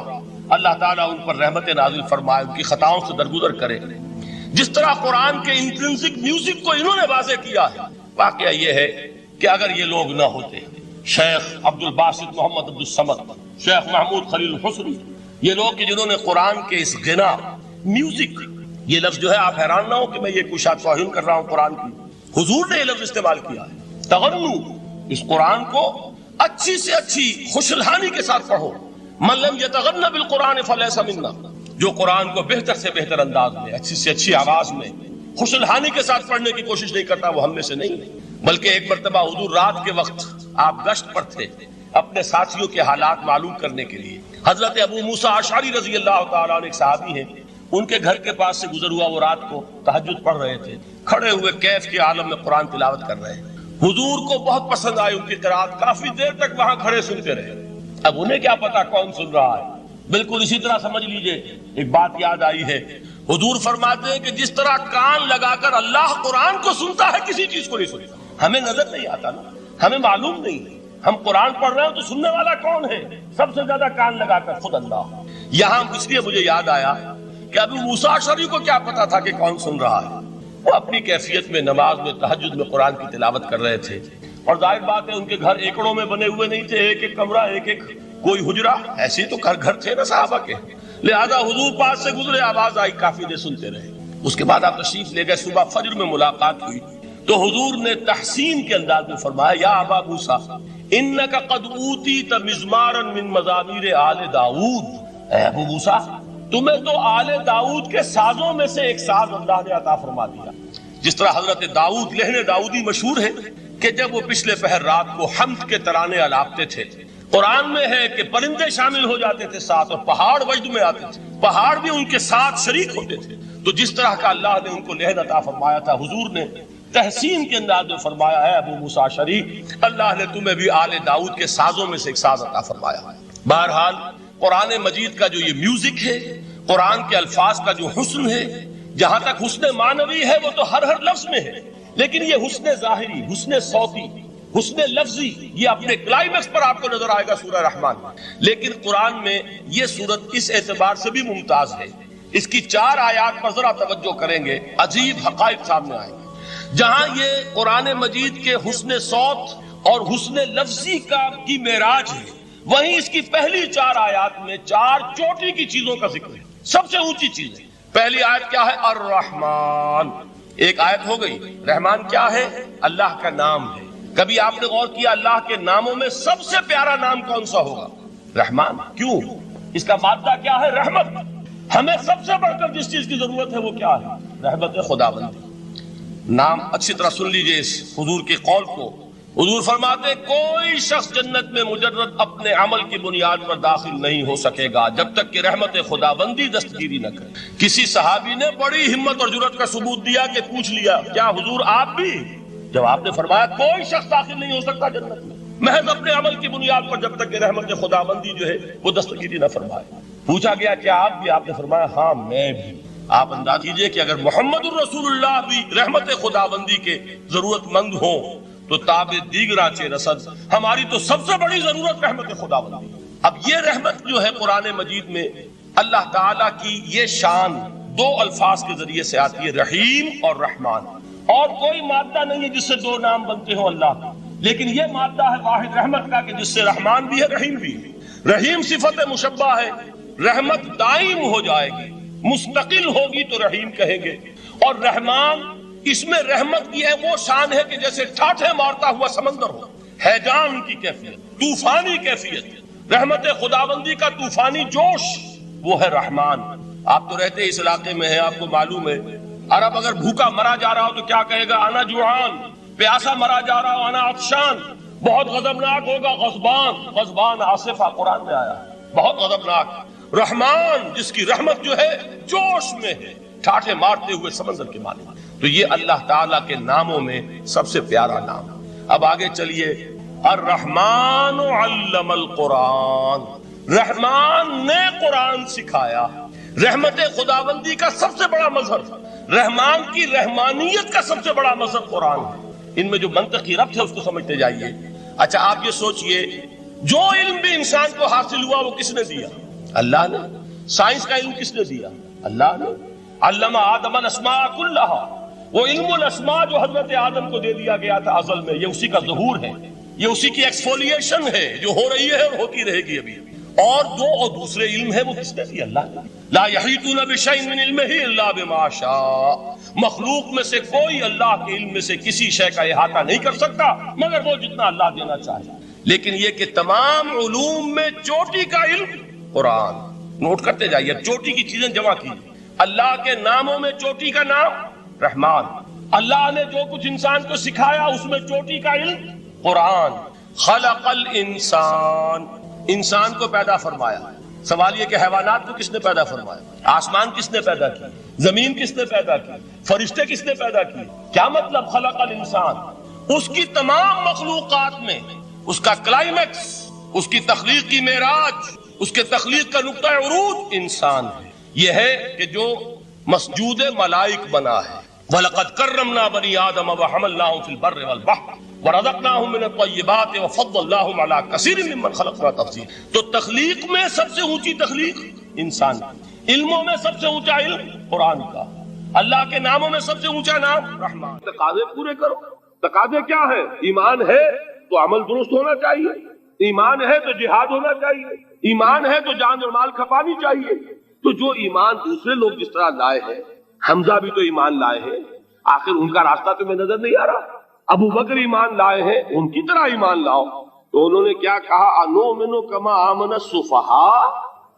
اللہ تعالیٰ ان پر رحمت نازل فرمائے، ان کی خطاؤں سے درگزر کرے۔ جس طرح قرآن کے انٹرنسک میوزک کو انہوں نے واضح کیا ہے، واقعہ یہ ہے کہ اگر یہ لوگ نہ ہوتے، شیخ عبد الباسط محمد عبد الصمد، شیخ محمود خلیل الحسنی، یہ لوگ کہ جنہوں نے قرآن کے اس غنا میوزک، یہ لفظ جو ہے آپ حیران نہ ہو کہ میں یہ کچھ توہین کر رہا ہوں قرآن کی، حضور نے یہ لفظ استعمال کیا ہے، تغنو، اس قرآن کو اچھی سے اچھی خوشلہانی کے ساتھ پڑھو. من لم یتغن بالقرآن فلیس منا، جو قرآن کو بہتر سے بہتر انداز میں، اچھی سے اچھی آواز میں، خوشلہانی کے ساتھ پڑھنے کی کوشش نہیں کرتا، وہ ہم میں سے نہیں. بلکہ ایک مرتبہ حضور رات کے وقت آپ گشت پر تھے اپنے ساتھیوں کے حالات معلوم کرنے کے لیے. حضرت ابو موسیٰ اشعری رضی اللہ تعالیٰ عنہ ایک صحابی ہیں، ان کے گھر کے پاس سے گزر ہوا، وہ رات کو تہجد پڑھ رہے تھے، کھڑے ہوئے کیف کے عالم میں قرآن تلاوت کر رہے ہیں. حضور کو بہت پسند آئی ان کی قرات، کافی دیر تک وہاں کھڑے سنتے رہے. اب انہیں کیا پتا کون سن رہا ہے. بالکل اسی طرح سمجھ لیجئے ایک بات یاد آئی ہے، حضور فرماتے ہیں کہ جس طرح کان لگا کر اللہ قرآن کو سنتا ہے کسی چیز کو نہیں سنتا. ہمیں نظر نہیں آتا نا، ہمیں معلوم نہیں، ہم قرآن پڑھ رہے ہیں تو سننے والا کون ہے؟ سب سے زیادہ کان لگا کر خود اللہ. یہاں اس لیے مجھے یاد آیا کہ ابو موسیٰ اشعری کو کیا پتا تھا کہ کون سن رہا ہے. وہ اپنی کیفیت میں نماز میں تہجد میں قرآن کی تلاوت کر رہے تھے، اور ظاہر بات ہے ان کے گھر ایکڑوں میں بنے ہوئے نہیں تھے، ایک ایک کمرہ، ایک ایک کوئی حجرہ، ایسے تو گھر تھے نا صحابہ کے. لہذا حضور پاس سے گزرے، آواز آئی، کافی دیر سنتے رہے. اس کے بعد آپ تشریف لے گئے، صبح فجر میں ملاقات ہوئی تو حضور نے تحسین کے انداز میں فرمایا، یا ابا موسیٰ انک قد اوتیت مزمارا من مزامیر آل داؤد. اے ابو موسیٰ، تمہیں تو آل داؤد کے سازوں میں سے ایک ساز اللہ نے عطا فرما دیا. جس طرح حضرت داؤد، لہن داؤدی مشہور ہے کہ جب وہ پچھلے پہر رات کو حمد کے ترانے الاپتے تھے، قرآن میں ہے کہ پرندے شامل ہو جاتے تھے ساتھ، اور پہاڑ وجد میں آتے تھے، پہاڑ بھی ان کے ساتھ شریک ہوتے تھے. تو جس طرح کا اللہ نے ان کو لہن عطا فرمایا تھا، حضور نے تحسین کے انداز میں فرمایا ہے ابو موسیٰ اشعری، اللہ نے تمہیں بھی آل داؤد کے سازوں میں سے ایک ساز عطا فرمایا. بہرحال قرآن مجید کا جو یہ میوزک ہے، قرآن کے الفاظ کا جو حسن ہے، جہاں تک حسن معنوی ہے وہ تو ہر لفظ میں ہے، لیکن یہ حسن ظاہری، حسن صوتی، حسن لفظی، یہ اپنے کلائمیکس پر آپ کو نظر آئے گا سورہ رحمان. لیکن قرآن میں یہ سورت اس اعتبار سے بھی ممتاز ہے، اس کی 4 آیات پر ذرا توجہ کریں گے، عجیب حقائق سامنے آئیں گے. جہاں یہ قرآن مجید کے حسن صوت اور حسن لفظی کی معراج ہے، وہیں اس کی پہلی 4 آیات میں 4 چوٹی کی چیزوں کا ذکر ہے، سب سے اونچی چیز ہے. پہلی آیت کیا ہے؟ الرحمن. ایک آیت ہو گئی. رحمان کیا ہے؟ اللہ کا نام ہے. کبھی آپ نے غور کیا اللہ کے ناموں میں سب سے پیارا نام کون سا ہوگا؟ رحمان. کیوں؟ اس کا مادہ کیا ہے؟ رحمت. ہمیں سب سے بڑھ کر جس چیز کی ضرورت ہے وہ کیا ہے؟ رحمت خداوندی. نام اچھی طرح سن لیجئے اس حضور کے قول کو. حضور فرماتے کوئی شخص جنت میں مجرد اپنے عمل کی بنیاد پر داخل نہیں ہو سکے گا جب تک کہ رحمت خداوندی دستگیری نہ کرے. کسی صحابی نے بڑی ہمت اور جرأت کا ثبوت دیا کہ پوچھ لیا، کیا حضور آپ بھی؟ جب آپ نے فرمایا کوئی شخص داخل نہیں ہو سکتا جنت میں محض اپنے عمل کی بنیاد پر جب تک کہ رحمت خداوندی جو ہے وہ دستگیری نہ فرمائے. پوچھا گیا کیا آپ بھی؟ آپ نے فرمایا ہاں میں بھی. آپ انداز کیجئے کہ اگر محمد الرسول اللہ بھی رحمت خداوندی کے ضرورت مند ہوں تو تابع دیگراں چے رسد، ہماری تو سب سے بڑی ضرورت رحمت خداوندی. اب یہ رحمت جو ہے قرآن مجید میں اللہ تعالیٰ کی یہ شان 2 الفاظ کے ذریعے سے آتی ہے، رحیم اور رحمان. اور کوئی مادہ نہیں ہے جس سے 2 نام بنتے ہوں اللہ، لیکن یہ مادہ ہے واحد رحمت کا کہ جس سے رحمان بھی ہے رحیم بھی ہے. رحیم صفت مشبہ ہے، رحمت دائم ہو جائے گی، مستقل ہوگی تو رحیم کہیں گے. اور رحمان، اس میں رحمت کی ہے وہ شان ہے کہ جیسے ٹھاٹھے مارتا ہوا سمندر ہو، ہیجان کی کیفیت، طوفانی کیفیت. رحمت خداوندی کا طوفانی جوش وہ ہے رحمان. آپ تو رہتے اس علاقے میں ہیں، آپ کو معلوم ہے عرب اگر بھوکا مرا جا رہا ہو تو کیا کہے گا؟ انا جوعان. پیاسا مرا جا رہا ہو انا عطشان. بہت غضبناک ہوگا غضبان. غضبان آصفہ قرآن میں آیا، بہت غضبناک. رحمان جس کی رحمت جو ہے جوش میں ہے، ٹھاٹھے مارتے ہوئے سمندر کے مالک. تو یہ اللہ تعالیٰ کے ناموں میں سب سے پیارا نام. اب آگے چلیے. الرحمن علم القرآن. رحمان نے قرآن سکھایا. رحمت خداوندی کا سب سے بڑا مظہر، رحمان کی رحمانیت کا سب سے بڑا مظہر قرآن ہے. ان میں جو منطقی ربط ہے اس کو سمجھتے جائیے. اچھا آپ یہ سوچئے، جو علم بھی انسان کو حاصل ہوا وہ کس نے دیا؟ اللہ نے. سائنس کا علم کس نے دیا؟ اللہ نے. علم آدم الاسماء کلھا. وہ علم الاسماء جو حضرت آدم کو دے دیا گیا تھا ازل میں، یہ اسی کا ظہور ہے، یہ اسی کی ایکسفولیشن ہے جو ہو رہی ہے اور ہوتی رہے گی ابھی. اور دوسرے علم ہے وہ کس نے دی؟ اللہ نے. لا یحیطون بشیء من علمہ الا بما شاء. مخلوق میں سے کوئی اللہ کے علم میں سے کسی شے کا احاطہ نہیں کر سکتا مگر وہ جتنا اللہ دینا چاہے. لیکن یہ کہ تمام علوم میں چوٹی کا علم قرآن. نوٹ کرتے جائیے، چوٹی کی چیزیں جمع کیجیے. اللہ کے ناموں میں چوٹی کا نام رحمان. اللہ نے جو کچھ انسان کو سکھایا اس میں چوٹی کا علم قرآن. خلق الانسان، انسان کو پیدا فرمایا. سوال یہ کہ حیوانات کو کس نے پیدا فرمایا؟ آسمان کس نے پیدا کی؟ زمین کس نے پیدا کی؟ فرشتے کس نے پیدا کی؟ کیا مطلب خلق الانسان؟ اس کی تمام مخلوقات میں اس کا کلائمیکس، اس کی تخلیق کی معراج، اس کے تخلیق کا نقطہ عروج انسان ہے. یہ ہے کہ جو مسجود ملائک بنا ہے. وَلَقَدْ كَرَّمْنَا بَنِي آدَمَ وَحَمَلْنَاهُمْ فِي الْبَرِّ وَالْبَحْرِ وَرَزَقْنَاهُمْ مِنَ الطَّيِّبَاتِ وَفَضَّلْنَاهُمْ عَلَى كَثِيرٍ مِّمَّنْ خَلَقْنَا تَفْضِيلًا. تو تخلیق میں سب سے اونچی تخلیق انسان کی. علموں میں سب سے اونچا علم قرآن کا. اللہ کے ناموں میں سب سے اونچا نام رحمان. تقاضے پورے کرو. تقاضے کیا ہے؟ ایمان ہے تو عمل درست ہونا چاہیے، ایمان ہے تو جہاد ہونا چاہیے، ایمان ہے تو جان اور مال کھپانی چاہیے. تو جو ایمان دوسرے لوگ جس طرح لائے ہیں، حمزہ بھی تو ایمان لائے ہیں، آخر ان کا راستہ تمہیں نظر نہیں آ رہا؟ ابو بکر ایمان لائے ہیں، ان کی طرح ایمان لاؤ. تو انہوں نے کیا کہا؟ انؤمن کما آمن السفہاء.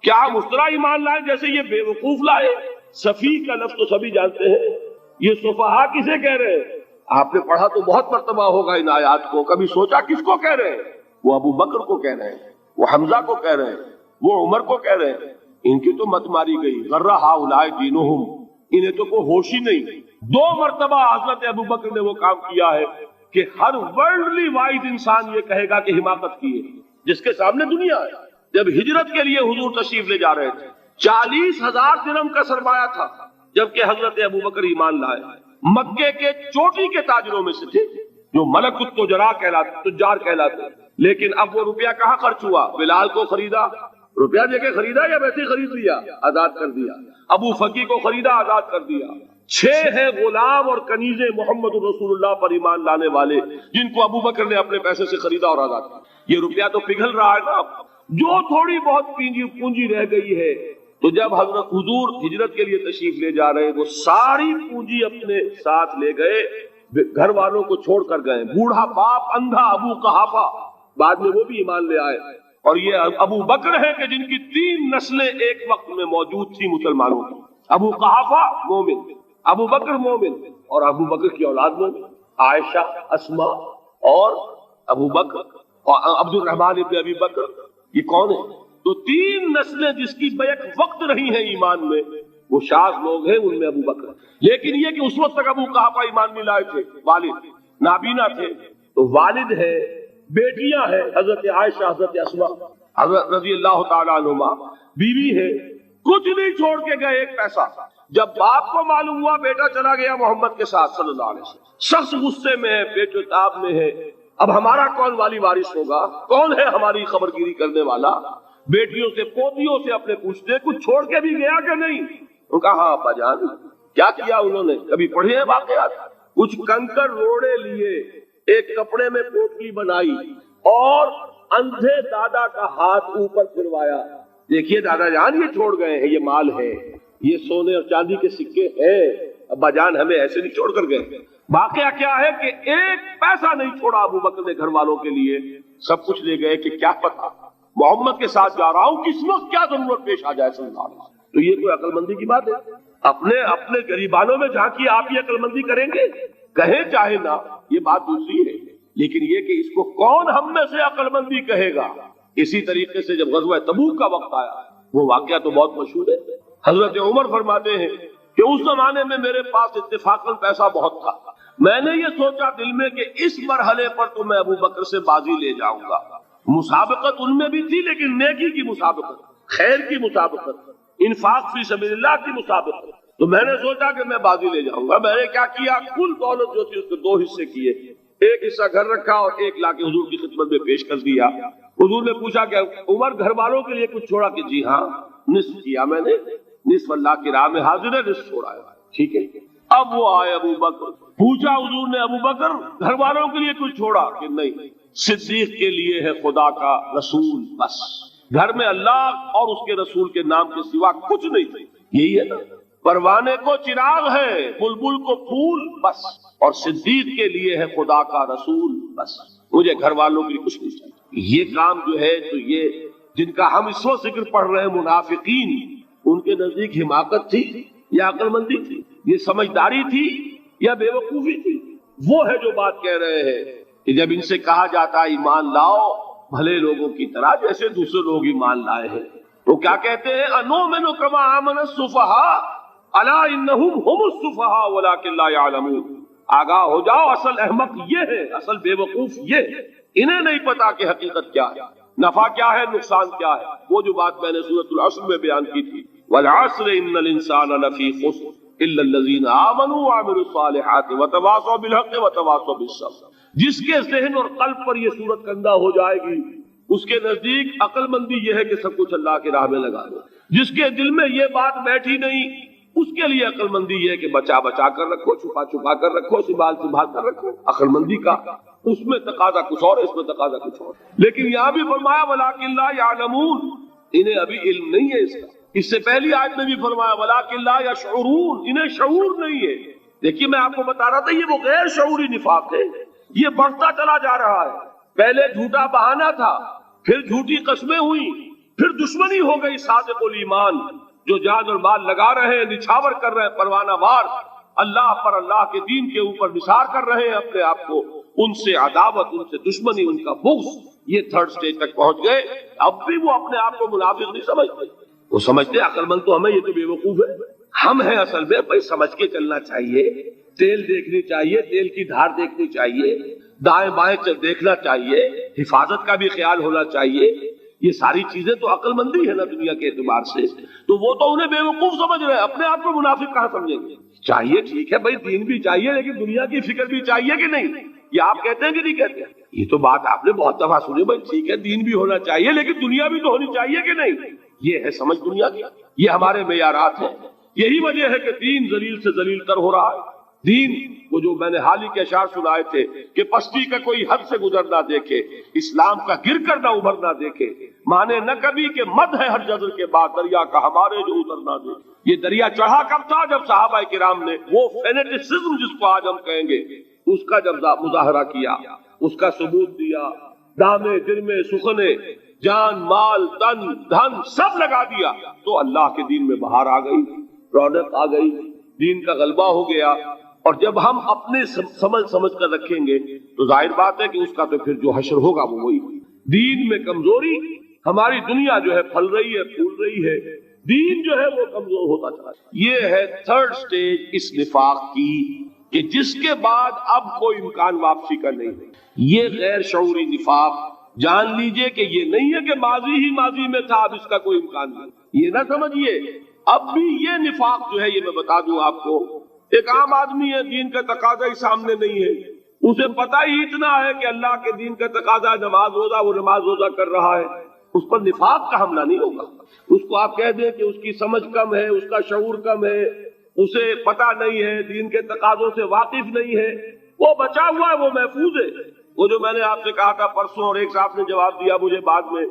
کیا ہم اس طرح ایمان لائے جیسے یہ بے وقوف لائے؟ سفیہ کا لفظ تو سبھی جانتے ہیں. یہ سفہاء کسے کہہ رہے ہیں؟ آپ نے پڑھا تو بہت مرتبہ ہوگا ان آیات کو. کبھی سوچا کس کو کہہ رہے ہیں؟ وہ ابو بکر کو کہہ رہے ہیں، وہ حمزہ کو کہہ رہے ہیں، وہ عمر کو کہہ رہے ہیں. ان کی تو مت ماری گئی. غر ہؤلاء دینہم. انہیں تو کوئی ہوش ہی نہیں. 2 مرتبہ حضرت ابو بکر نے وہ کام کیا ہے کہ ہر ورلڈلی وائز انسان یہ کہے گا کہ حماقت کی ہے جس کے سامنے دنیا ہے. جب ہجرت کے لیے حضور تشریف لے جا رہے تھے 40,000 درہم کا سرمایہ تھا، جبکہ حضرت ابو بکر ایمان لائے. مکے کے چوٹی کے تاجروں میں سے تھے جو ملک التجار کہلاتے. لیکن اب وہ روپیہ کہاں خرچ ہوا؟ بلال کو خریدا، روپیہ دے کے خریدا یا ویسے خرید لیا؟ آزاد کر دیا. ابو فقی کو خریدا، آزاد کر دیا. 6 ہیں غلام اور کنیزیں محمد رسول اللہ پر ایمان لانے والے جن کو ابو بکر نے اپنے پیسے سے خریدا اور آزاد کیا. یہ روپیہ تو پگھل رہا ہے نا. جو تھوڑی بہت پونجی رہ گئی ہے، تو جب حضرت حضور ہجرت کے لیے تشریف لے جا رہے ہیں وہ ساری پونجی اپنے ساتھ لے گئے، گھر والوں کو چھوڑ کر گئے. بوڑھا باپ، اندھا ابو قحافہ، بعد میں وہ بھی ایمان لے آئے. اور یہ ابو بکر ہیں کہ جن کی 3 نسلیں ایک وقت میں موجود تھی مسلمانوں کی. ابو قحافہ مومن، ابو بکر مومن، اور ابو بکر کی اولاد مومن، عائشہ، اسماء اور ابو بکر اور عبد الرحمن ابن ابی بکر. یہ کون ہے؟ تو 3 نسلیں جس کی بیک وقت رہی ہیں ایمان میں، وہ شاذ لوگ ہیں، ان میں ابو بکر. لیکن یہ کہ اس وقت تک ابو قحافہ ایمان نہیں لائے تھے، والد نابینا تھے. تو والد ہے، بیٹیاں ہیں حضرت عائشہ، حضرت اسماء حضرت رضی اللہ تعالیٰ عنہما، بیوی ہے. کچھ نہیں چھوڑ کے گئے، ایک پیسہ. جب باپ کو معلوم ہوا بیٹا چلا گیا محمد کے ساتھ صلی اللہ علیہ وسلم، شخص غصے میں ہے، پیچ و تاب میں ہے. اب ہمارا کون والی وارث ہوگا؟ کون ہے ہماری خبرگیری کرنے والا؟ بیٹیوں سے پوتیوں سے اپنے پوچھتے کچھ چھوڑ کے بھی گیا کہ نہیں؟ ان کا ہاں ابا جان. کیا کیا انہوں نے؟ کبھی پڑھے ہیں واقعات؟ کچھ کنکر روڑے لیے، ایک کپڑے میں پوٹلی بنائی اور اندھے دادا کا ہاتھ اوپر پھروایا. دیکھیے دادا جان یہ چھوڑ گئے ہیں، یہ مال ہے، یہ سونے اور چاندی کے سکے ہیں، ابا جان ہمیں ایسے نہیں چھوڑ کر گئے. واقعہ کیا ہے کہ ایک پیسہ نہیں چھوڑا ابو بکر نے گھر والوں کے لیے. سب کچھ لے گئے کہ کیا پتہ محمد کے ساتھ جا رہا ہوں، کس وقت کیا ضرورت پیش آ جائے صلی اللہ علیہ وسلم. تو یہ کوئی عقل مندی کی بات ہے؟ اپنے غریبانوں میں جھانکی آپ یہ عقل مندی کریں گے؟ کہیں چاہے نہ، یہ بات دوسری ہے. لیکن یہ کہ اس کو کون ہم میں سے عقل مندی کہے گا؟ اسی طریقے سے جب غزوہ تبوک کا وقت آیا، وہ واقعہ تو بہت مشہور ہے. حضرت عمر فرماتے ہیں کہ اس زمانے میں میرے پاس اتفاقاً پیسہ بہت تھا. میں نے یہ سوچا دل میں کہ اس مرحلے پر تو میں ابو بکر سے بازی لے جاؤں گا. مسابقت ان میں بھی تھی، لیکن نیکی کی مسابقت، خیر کی مسابقت، انفاق فی سبیل اللہ کی مسابقت. تو میں نے سوچا کہ میں بازی لے جاؤں گا. میں نے کیا کیا؟ کل دولت جو تھی اس کے 2 حصے کیے. ایک حصہ گھر رکھا اور ایک لا کے حضور کی خدمت میں پیش کر دیا. حضور نے پوچھا کہ عمر گھر والوں کے لیے کچھ چھوڑا؟ کہ جی ہاں، نصف کیا میں نے. نصف اللہ کی راہ میں حاضر ہے، نصف چھوڑا ہے. ٹھیک ہے. اب وہ آئے ابو بکر. پوچھا حضور نے ابو بکر گھر والوں کے لیے کچھ چھوڑا؟ کہ نہیں، صدیق کے لیے ہے خدا کا رسول بس. گھر میں اللہ اور اس کے رسول کے نام کے سوا کچھ نہیں تھے. یہی ہے نا، پروانے کو چراغ ہے، بلبل کو پھول بس، اور صدیق کے لیے ہے خدا کا رسول بس. مجھے گھر والوں کے لیے کچھ نہیں چاہیے. یہ کام جو ہے تو یہ جن کا ہم اس وقت ذکر پڑھ رہے ہیں منافقین، ان کے نزدیک حماقت تھی یا عقل مندی تھی؟ یہ سمجھداری تھی یا بے وقوفی تھی؟ وہ ہے جو بات کہہ رہے ہیں کہ جب ان سے کہا جاتا ہے ایمان لاؤ بھلے لوگوں کی طرح جیسے دوسرے لوگ ایمان لائے ہیں، تو کیا کہتے ہیں؟ انؤمن کما آمن السفہاء الا انہم هم السفہاء ولکن لا یعلمون. آگاہ ہو جاؤ، اصل احمق یہ ہے، اصل بے وقوف یہ ہے، انہیں نہیں پتا کہ حقیقت کیا ہے، نفع کیا ہے، نقصان کیا ہے. وہ جو بات میں نے سورۃ العصر میں بیان کی تھی، والعصر ان الانسان لفی خسر الا الذین آمنوا وعملوا الصالحات وتواصوا بالحق وتواصوا بالصبر. جس کے ذہن اور قلب پر یہ صورت کندہ ہو جائے گی، اس کے نزدیک عقل مندی یہ ہے کہ سب کچھ اللہ کی راہ میں لگا دو. جس کے دل میں یہ بات بیٹھی نہیں، اس کے لیے عقل مندی یہ ہے کہ بچا بچا کر رکھو، چھپا چھپا کر رکھو، سنبھال سنبھال کر رکھو. عقل مندی کا اس میں تقاضا کچھ اور، اس میں تقاضا کچھ اور. لیکن یہاں بھی فرمایا ولکن لا یعلمون، انہیں ابھی علم نہیں ہے اس کا. اس سے پہلی آیت میں بھی فرمایا ولکن لا یشعرون، انہیں شعور نہیں ہے. دیکھیے میں آپ کو بتا رہا تھا یہ وہ غیر شعوری نفاق ہے، یہ بڑھتا چلا جا رہا ہے. پہلے جھوٹا بہانہ تھا، پھر جھوٹی قسمیں ہوئی، پھر دشمنی ہو گئی صادق الایمان جو جان اور مال لگا رہے ہیں، نچھاور کر رہے ہیں پروانہ وار، اللہ پر اللہ کے دین کے اوپر نثار کر رہے ہیں اپنے آپ کو. ان سے عداوت، ان سے دشمنی، ان کا بغض، یہ تھرڈ سٹیج تک پہنچ گئے. اب بھی وہ اپنے آپ کو منافق نہیں سمجھتے، وہ سمجھتے عقل مند تو ہمیں، یہ تو بے وقوف ہے. ہم ہیں اصل میں بھائی سمجھ کے چلنا چاہیے، تیل دیکھنی چاہیے، تیل کی دھار دیکھنی چاہیے، دائیں بائیں دیکھنا چاہیے، حفاظت کا بھی خیال ہونا چاہیے. یہ ساری چیزیں تو عقل مندی ہے نا دنیا کے اعتبار سے. تو وہ تو انہیں بے وقوف سمجھ رہے ہیں، اپنے آپ کو منافق کہاں سمجھیں گے؟ چاہیے ٹھیک ہے بھائی، دین بھی چاہیے لیکن دنیا کی فکر بھی چاہیے کہ نہیں؟ یہ آپ کہتے ہیں کہ نہیں کہتے ہیں؟ یہ تو بات آپ نے بہت دفعہ سنی بھائی، ٹھیک ہے دین بھی ہونا چاہیے لیکن دنیا بھی تو ہونی چاہیے کہ نہیں؟ یہ ہے سمجھ دنیا کی، یہ ہمارے معیارات ہیں. یہی وجہ ہے کہ دین ذلیل سے ذلیل تر ہو رہا ہے. دین وہ جو میں نے حال ہی کے اشعار سنائے تھے کہ پستی کا کوئی حد سے گزر نہ دیکھے، اسلام کا گر کر نہ ابھر نہ دیکھے، مانے نہ کبھی کہ مد ہے ہر جزر کے بعد دریا کا ہمارے جو اتر نہ دے. یہ دریا چڑھا کب تھا؟ جب صحابہ کرام نے وہ فینیٹسزم جس کو آج ہم کہیں گے اس کا جب مظاہرہ کیا، اس کا ثبوت دیا، دامے جرمے سخنے جان مال تن دھن سب لگا دیا، تو اللہ کے دین میں بہار آ گئی، رونق آ گئی، دین کا غلبہ ہو گیا. اور جب ہم اپنے سمجھ کر رکھیں گے تو ظاہر بات ہے کہ اس کا تو پھر جو حشر ہوگا وہ وہی. دین میں کمزوری، ہماری دنیا جو ہے پھل رہی ہے، پھول رہی ہے، دین جو ہے وہ کمزور ہوتا چلا. یہ ہے تھرڈ سٹیج اس نفاق کی کہ جس کے بعد اب کوئی امکان واپسی کا نہیں. یہ غیر شعوری نفاق جان لیجئے کہ یہ نہیں ہے کہ ماضی ہی ماضی میں تھا، اب اس کا کوئی امکان نہیں. یہ نہ سمجھیے اب بھی یہ نفاق جو ہے، یہ میں بتا دوں آپ کو، ایک عام آدمی ہے، دین کا تقاضا ہی سامنے نہیں ہے، اسے پتہ ہی اتنا ہے کہ اللہ کے دین کا تقاضا نماز روزہ، وہ نماز روزہ کر رہا ہے، اس پر نفاق کا حملہ نہیں ہوگا. اس کو آپ کہہ دیں کہ اس کی سمجھ کم ہے، اس کا شعور کم ہے، اسے پتہ نہیں ہے، دین کے تقاضوں سے واقف نہیں ہے، وہ بچا ہوا ہے، وہ محفوظ ہے. وہ جو میں نے آپ سے کہا تھا پرسوں، اور ایک صاحب نے جواب دیا مجھے بعد میں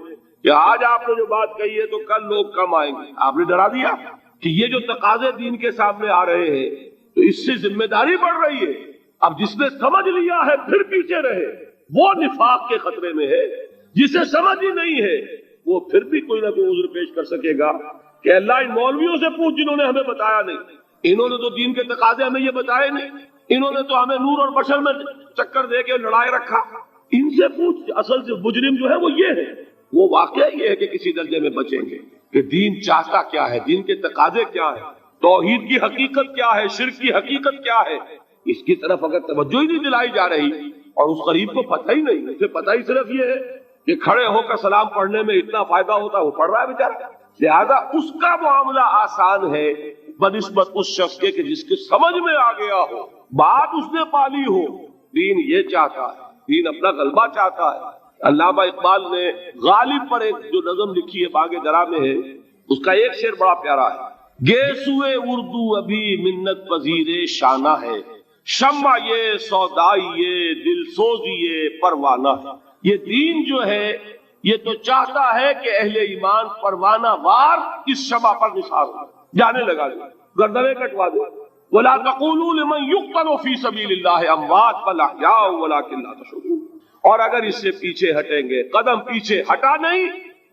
کہ آج آپ نے جو بات کہی ہے تو کل لوگ کم آئیں گے. آپ نے ڈرا دیا کہ یہ جو تقاضے دین کے سامنے آ رہے ہیں تو اس سے ذمہ داری بڑھ رہی ہے. اب جس نے سمجھ لیا ہے پھر پیچھے رہے، وہ نفاق کے خطرے میں ہے. جسے سمجھ ہی نہیں ہے وہ پھر بھی کوئی نہ کوئی عذر پیش کر سکے گا کہ اللہ ان مولویوں سے پوچھ جنہوں نے ہمیں بتایا نہیں، انہوں نے تو دین کے تقاضے ہمیں یہ بتائے نہیں، انہوں نے تو ہمیں نور اور بشر میں چکر دے کے لڑائے رکھا. ان سے پوچھ. اصل سے مجرم جو ہے وہ یہ ہے، وہ واقعہ یہ ہے کہ کسی درجے میں بچیں گے کہ دین چاہتا کیا ہے، دین کے تقاضے کیا ہے، توحید کی حقیقت کیا ہے، شرک کی حقیقت کیا ہے. اس کی طرف اگر توجہ ہی نہیں دلائی جا رہی اور اس غریب کو پتہ ہی نہیں، اسے پتہ ہی صرف یہ ہے کہ کھڑے ہو کر سلام پڑھنے میں اتنا فائدہ ہوتا ہے، وہ پڑھ رہا ہے بیچارہ، لہذا اس کا معاملہ آسان ہے بنسبت اس شخص کے کہ جس کے سمجھ میں آ گیا ہو، بات اس نے پالی ہو. دین یہ چاہتا ہے، دین اپنا غلبہ چاہتا ہے. علامہ اقبال نے غالب پر ایک جو نظم لکھی ہے باغ درا میں ہے، اس کا ایک شعر بڑا پیارا ہے. گیسوئے اردو ابھی منت پذیر شانہ ہے، شمع یہ سودائی یہ دل سوزی یہ پروانہ ہے. یہ دین جو ہے یہ تو چاہتا ہے کہ اہل ایمان پروانہ وار اس شمع پر نثار ہو جانے لگا دے، گردنیں کٹوا دے۔ وَلَا تَقُولُوا لِمَنْ يُقْتَلُ فِي سَبِيلِ اللَّهِ أَمْوَاتٌ بَلْ أَحْيَاءٌ وَلَكِنْ لَا تَشْعُرُونَ۔ اور اگر اس سے پیچھے ہٹیں گے، قدم پیچھے ہٹا نہیں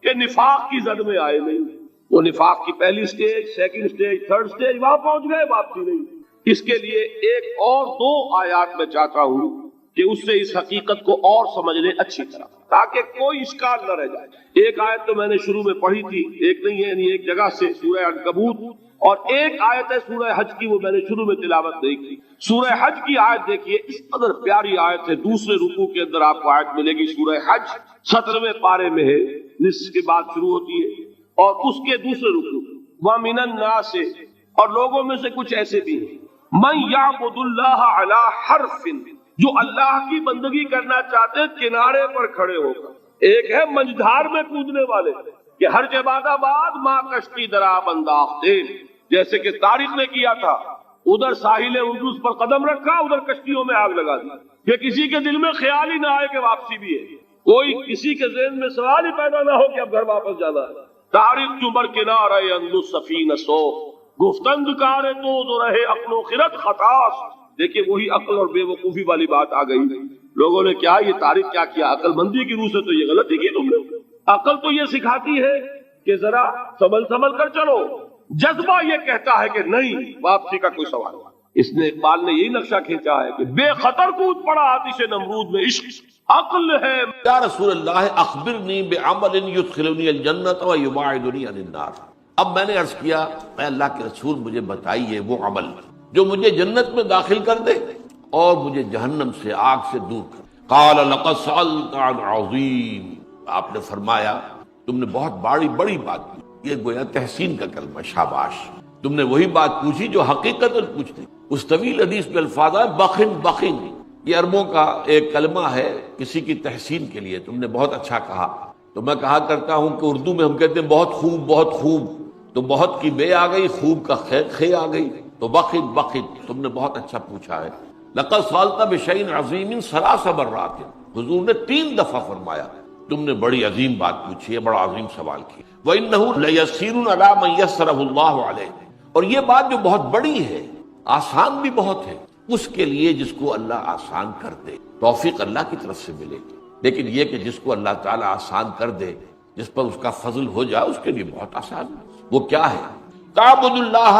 کہ نفاق کی زد میں آئے نہیں، وہ نفاق کی پہلی stage, second stage, third stage وہاں پہنچ گئے، واپسی نہیں۔ اس کے لیے ایک اور دو آیات میں چاہتا ہوں کہ اس سے اس حقیقت کو اور سمجھ لیں اچھی طرح، تاکہ کوئی اشکال نہ رہ جائے۔ ایک آیت تو میں نے شروع میں پڑھی تھی، ایک نہیں ہے یعنی ایک جگہ سے سورہ عنکبوت، اور ایک آیت ہے سورہ حج کی، وہ میں نے شروع میں تلاوت نہیں کی۔ سورہ حج کی آیت دیکھیے، اس قدر پیاری آیت ہے، دوسرے رکوع کے اندر آپ کو آیت ملے گی، سورہ حج 17ویں پارے میں ہے، نصف کے بعد شروع ہوتی ہے، اور اس کے دوسرے رکوع وَمِنَ النَّاسِ، اور لوگوں میں سے کچھ ایسے بھی ہیں، مَن يَعْبُدُ اللَّهَ عَلَى حَرْفٍ، جو اللہ کی بندگی کرنا چاہتے کنارے پر کھڑے ہو کر۔ ایک ہے منجھار میں کودنے والے کہ ہر جباد آباد ماں کشتی دراب انداختے، جیسے کہ طارق نے کیا تھا، ادھر ساحل اردوس پر قدم رکھا، ادھر کشتیوں میں آگ لگا دی، کہ کسی کے دل میں خیال ہی نہ آئے کہ واپسی بھی ہے، کوئی کسی کے ذہن میں سوال ہی پیدا نہ ہو کہ اب گھر واپس جانا ہے۔ طارق چمر کنارے اندو سفینہ سو، گفتند کارے تو رہے عقل و خرد خطاس۔ دیکھیے وہی عقل اور بے وقوفی والی بات آ گئی، لوگوں نے کیا یہ طارق کیا کیا، عقل مندی کی روح سے تو یہ غلطی کی تم نے۔ عقل تو یہ سکھاتی ہے کہ ذرا سنبھل کر چلو، جذبہ یہ کہتا ہے کہ نہیں، واپسی کا کوئی سوال نہیں۔ اس نے اقبال نے یہی نقشہ کھینچا ہے کہ بے خطر کود پڑا آتش نمرود میں، عشق عقل ہے۔ یا رسول اللہ اخبرنی بعمل یدخلنی الجنت و یباعدنی عن النار۔ اب میں نے عرض کیا اے اللہ کے رسول مجھے بتائیے وہ عمل جو مجھے جنت میں داخل کر دے اور مجھے جہنم سے، آگ سے دور کر۔ قال لقد سألت عن عظیم، آپ نے فرمایا تم نے بہت بڑی بات کی، یہ گویا تحسین کا کلمہ، شاباش، تم نے وہی بات پوچھی جو حقیقت پوچھتی۔ اس طویل حدیث میں الفاظ ہے بخن، یہ عربوں کا ایک کلمہ ہے کسی کی تحسین کے لیے، تم نے بہت اچھا کہا۔ تو میں کہا کرتا ہوں کہ اردو میں ہم کہتے ہیں بہت خوب، تو بہت کی بے آ گئی، خوب کا خے آ گئی، تو بخن تم نے بہت اچھا پوچھا ہے۔ لقد سألت بشیء عظیم ثلاث مرات، حضور نے 3 دفعہ فرمایا تم نے بڑی عظیم بات پوچھی ہے، بڑا عظیم سوال کیا۔ وَإِنَّهُ لَيَسِّرٌ عَلَى مَن يَسَّرَهُ اللَّهُ عَلَيْهِ، اور یہ بات جو بہت بڑی ہے، آسان بھی بہت ہے اس کے لیے جس کو اللہ آسان کر دے، توفیق اللہ کی طرف سے ملے گی، لیکن یہ کہ جس کو اللہ تعالیٰ آسان کر دے، جس پر اس کا فضل ہو جائے، اس کے لیے بہت آسان ہے۔ وہ کیا ہے؟ تعبد اللہ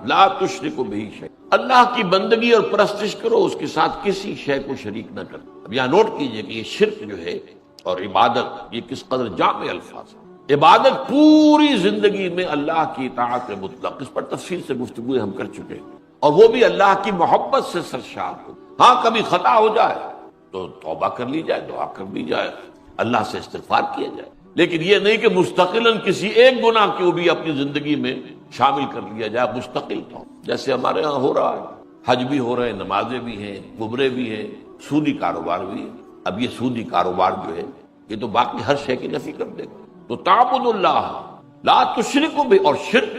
لا تشرک بہ شیئا، اللہ کی بندگی اور پرستش کرو، اس کے ساتھ کسی شے کو شریک نہ کرو۔ اب یہاں نوٹ کیجئے کہ یہ شرک جو ہے اور عبادت، یہ کس قدر جامع الفاظ ہے۔ عبادت پوری زندگی میں اللہ کی اطاعت مطلق، اس پر تفصیل سے گفتگو ہم کر چکے ہیں، اور وہ بھی اللہ کی محبت سے سرشار ہو۔ ہاں کبھی خطا ہو جائے تو توبہ کر لی جائے، دعا کر لی جائے، اللہ سے استغفار کیا جائے، لیکن یہ نہیں کہ مستقلاً کسی ایک گناہ کو بھی اپنی زندگی میں شامل کر لیا جائے مستقل طور، جیسے ہمارے ہاں ہو رہا ہے، حج بھی ہو رہے ہیں، نمازیں بھی ہیں، عمرے بھی ہیں، سودی کاروبار بھی ہے۔ اب یہ سودی کاروبار جو ہے یہ تو باقی ہر شے کی نفی کر دے گا۔ تو تعبد اللہ لا تشرک بہ، اور شرک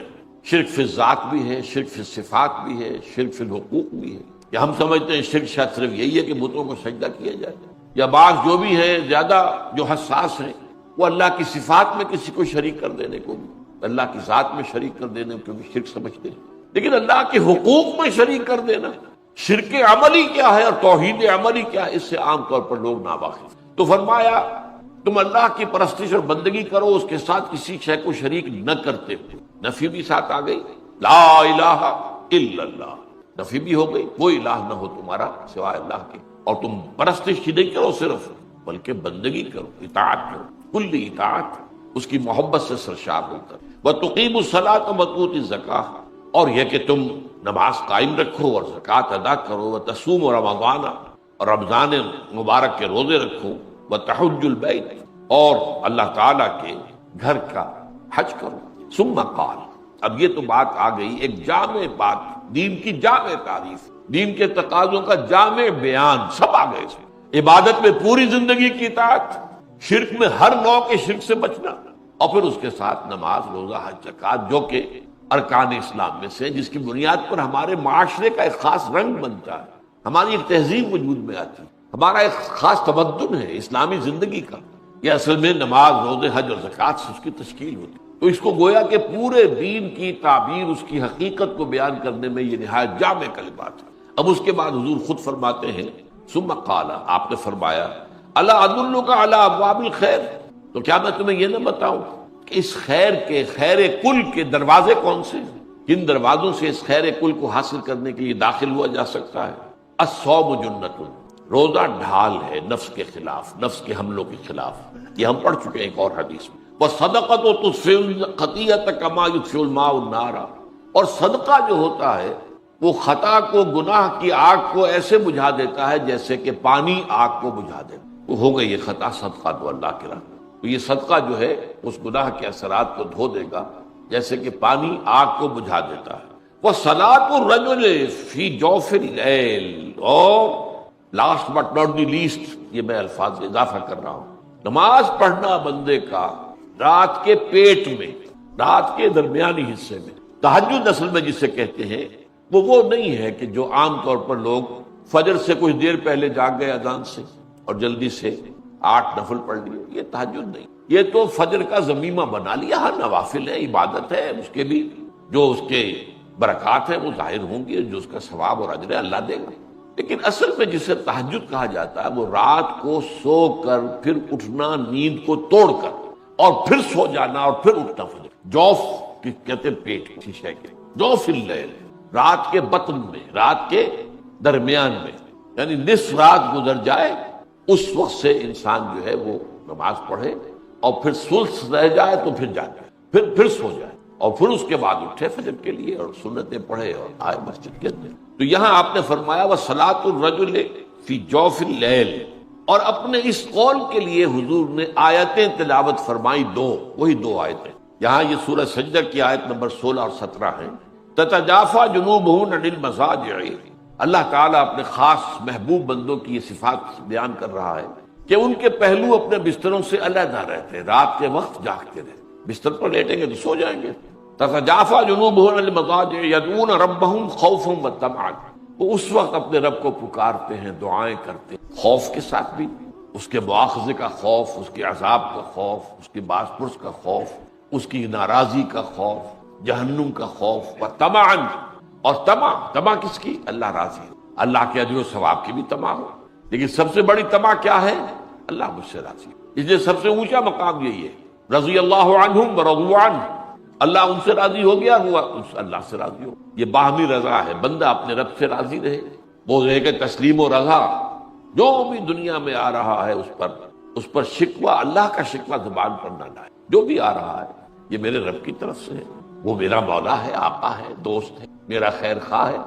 فی الذات بھی ہے، شرک فی الصفات بھی ہے، شرک فی الحقوق بھی ہے۔ کہ ہم سمجھتے ہیں شرک شاید صرف یہی ہے کہ بتوں کو سجدہ کیا جائے، یا بعض جو بھی ہے زیادہ جو حساس ہیں وہ اللہ کی صفات میں کسی کو شریک کر دینے کو بھی، اللہ کی ذات میں شریک کر دینے کو بھی شرک سمجھتے ہیں، لیکن اللہ کے حقوق میں شریک کر دینا، شرک عملی کیا ہے اور توحید عملی کیا ہے، اس سے عام طور پر لوگ ناواقف۔ تو فرمایا تم اللہ کی پرستش اور بندگی کرو، اس کے ساتھ کسی شے کو شریک نہ کرتے ہوئے۔ نفی بھی ساتھ آ گئی، لا الہ الا اللہ، نفی بھی ہو گئی، کوئی الہ نہ ہو تمہارا سوائے اللہ کے، اور تم پرستش ہی نہیں کرو صرف، بلکہ بندگی کرو، اطاعت کرو، کل اطاعت، اس کی محبت سے سرشار ہو کر۔ وَتُقِيمُ الصَّلَاةَ وَتُؤْتِ الزَّكَاةَ، اور یہ کہ تم نماز قائم رکھو اور زکوٰۃ ادا کرو، وَتَصُومُ رَمَضَانَ، اور رمضان مبارک کے روزے رکھو، وَتَحُجُّ الْبَيْتَ، اور اللہ تعالیٰ کے گھر کا حج کرو۔ ثم قال، اب یہ تو بات آ گئی ایک جامع بات، دین کی جامع تعریف، دین کے تقاضوں کا جامع بیان، سب آ گئے تھے۔ عبادت میں پوری زندگی کی اطاعت، شرک میں ہر نوع کے شرک سے بچنا، اور پھر اس کے ساتھ نماز، روزہ، حج، زکوٰۃ، جو کہ ارکان اسلام میں سے، جس کی بنیاد پر ہمارے معاشرے کا ایک خاص رنگ بنتا ہے، ہماری ایک تہذیب وجود میں آتی ہے، ہمارا ایک خاص تمدن ہے اسلامی زندگی کا۔ یہ اصل میں نماز، روزے، حج اور زکوٰۃ سے اس کی تشکیل ہوتی ہے۔ تو اس کو گویا کہ پورے دین کی تعبیر، اس کی حقیقت کو بیان کرنے میں یہ نہایت جامع کلمات ہے۔ اب اس کے بعد حضور خود فرماتے ہیں ثم قال، آپ نے فرمایا الا ادلک علی ابواب الخیر، تو کیا میں تمہیں یہ نہ بتاؤں کہ اس خیر کے، خیر کل کے دروازے کون سے ہیں؟ کن دروازوں سے اس خیر کل کو حاصل کرنے کے لیے داخل ہوا جا سکتا ہے؟ الصوم جنۃ، روزہ ڈھال ہے نفس کے خلاف، نفس کے حملوں کے خلاف، یہ ہم پڑھ چکے ہیں ایک اور حدیث میں۔ وصدقۃ تطفئ الخطیئۃ کما یطفئ الماء النار، اور صدقہ جو ہوتا ہے وہ خطا کو، گناہ کی آگ کو ایسے بجھا دیتا ہے جیسے کہ پانی آگ کو بجھا دیتا ہے۔ وہ ہو گئی یہ خطا صدقہ تو اللہ کی راہ، تو یہ صدقہ جو ہے اس گناہ کے اثرات کو دھو دے گا جیسے کہ پانی آگ کو بجھا دیتا ہے۔ وصلاۃ الرجل فی جوف اللیل، اور last but not the least, یہ میں الفاظ اضافہ کر رہا ہوں، نماز پڑھنا بندے کا رات کے پیٹ میں، رات کے درمیانی حصے میں۔ تہجد اصل میں جسے کہتے ہیں وہ نہیں ہے کہ جو عام طور پر لوگ فجر سے کچھ دیر پہلے جاگ گئے اذان سے اور جلدی سے 8 نفل پڑھ لیے، یہ تہجد نہیں، یہ تو فجر کا ضمیمہ بنا لیا۔ ہر نوافل ہے، عبادت ہے، اس کے بھی جو اس کے برکات ہیں وہ ظاہر ہوں گی، جو اس کا ثواب اور اجر ہے اللہ دے گا۔ لیکن اصل میں جسے تہجد کہا جاتا ہے وہ رات کو سو کر پھر اٹھنا، نیند کو توڑ کر اور پھر سو جانا اور پھر اٹھنا۔ فجر جوف کہتے ہیں پیٹ کی شے کے، جوف اللیل، رات کے بطن میں، رات کے درمیان میں، یعنی نصف رات گزر جائے اس وقت سے انسان جو ہے وہ نماز پڑھے، اور پھر ثلث رہ جائے تو پھر جائے، پھر سو جائے، اور پھر اس کے بعد اٹھے فجر کے لیے اور سنتیں پڑھے اور آئے مسجد کے اندر۔ تو یہاں آپ نے فرمایا وصلاۃ الرجل فی جوف اللیل، اور اپنے اس قول کے لیے حضور نے آیتیں تلاوت فرمائی، وہی دو آیتیں۔ یہاں یہ سورہ سجدہ کی آیت نمبر 16 اور 17 ہیں۔ تتجافی جنوبہم عن المضاجع، اللہ تعالیٰ اپنے خاص محبوب بندوں کی یہ صفات بیان کر رہا ہے کہ ان کے پہلو اپنے بستروں سے علیحدہ رہتے ہیں، رات کے وقت جاگتے رہتے، بستر پر لیٹیں گے تو سو جائیں گے۔ تتجافی جنوبہم عن المضاجع یدعون ربہم خوفا وطمعا، وہ اس وقت اپنے رب کو پکارتے ہیں، دعائیں کرتے ہیں، خوف کے ساتھ بھی، اس کے مواخذے کا خوف، اس کے عذاب کا خوف، اس کی باز پرس کا خوف، اس کی ناراضی کا خوف، جہنم کا خوف، وطمعا، اور طمع کس کی؟ اللہ راضی ہو، اللہ کے اجر و ثواب کی بھی طمع ہو، لیکن سب سے بڑی طمع کیا ہے؟ اللہ مجھ سے راضی ہو۔ اس لیے سب سے اونچا مقام یہی ہے، رضی اللہ عنہم ورضوا عنہ، اللہ ان سے راضی ہو گیا، وہ اللہ سے راضی ہو۔ یہ باہمی رضا ہے، بندہ اپنے رب سے راضی رہے، وہ رہے کہ تسلیم و رضا، جو بھی دنیا میں آ رہا ہے اس پر شکوہ، اللہ کا شکوہ زبان پر نہ لائے۔ جو بھی آ رہا ہے یہ میرے رب کی طرف سے ہے، وہ میرا مولا ہے، آقا ہے، دوست ہے، میرا خیر خواہ ہے،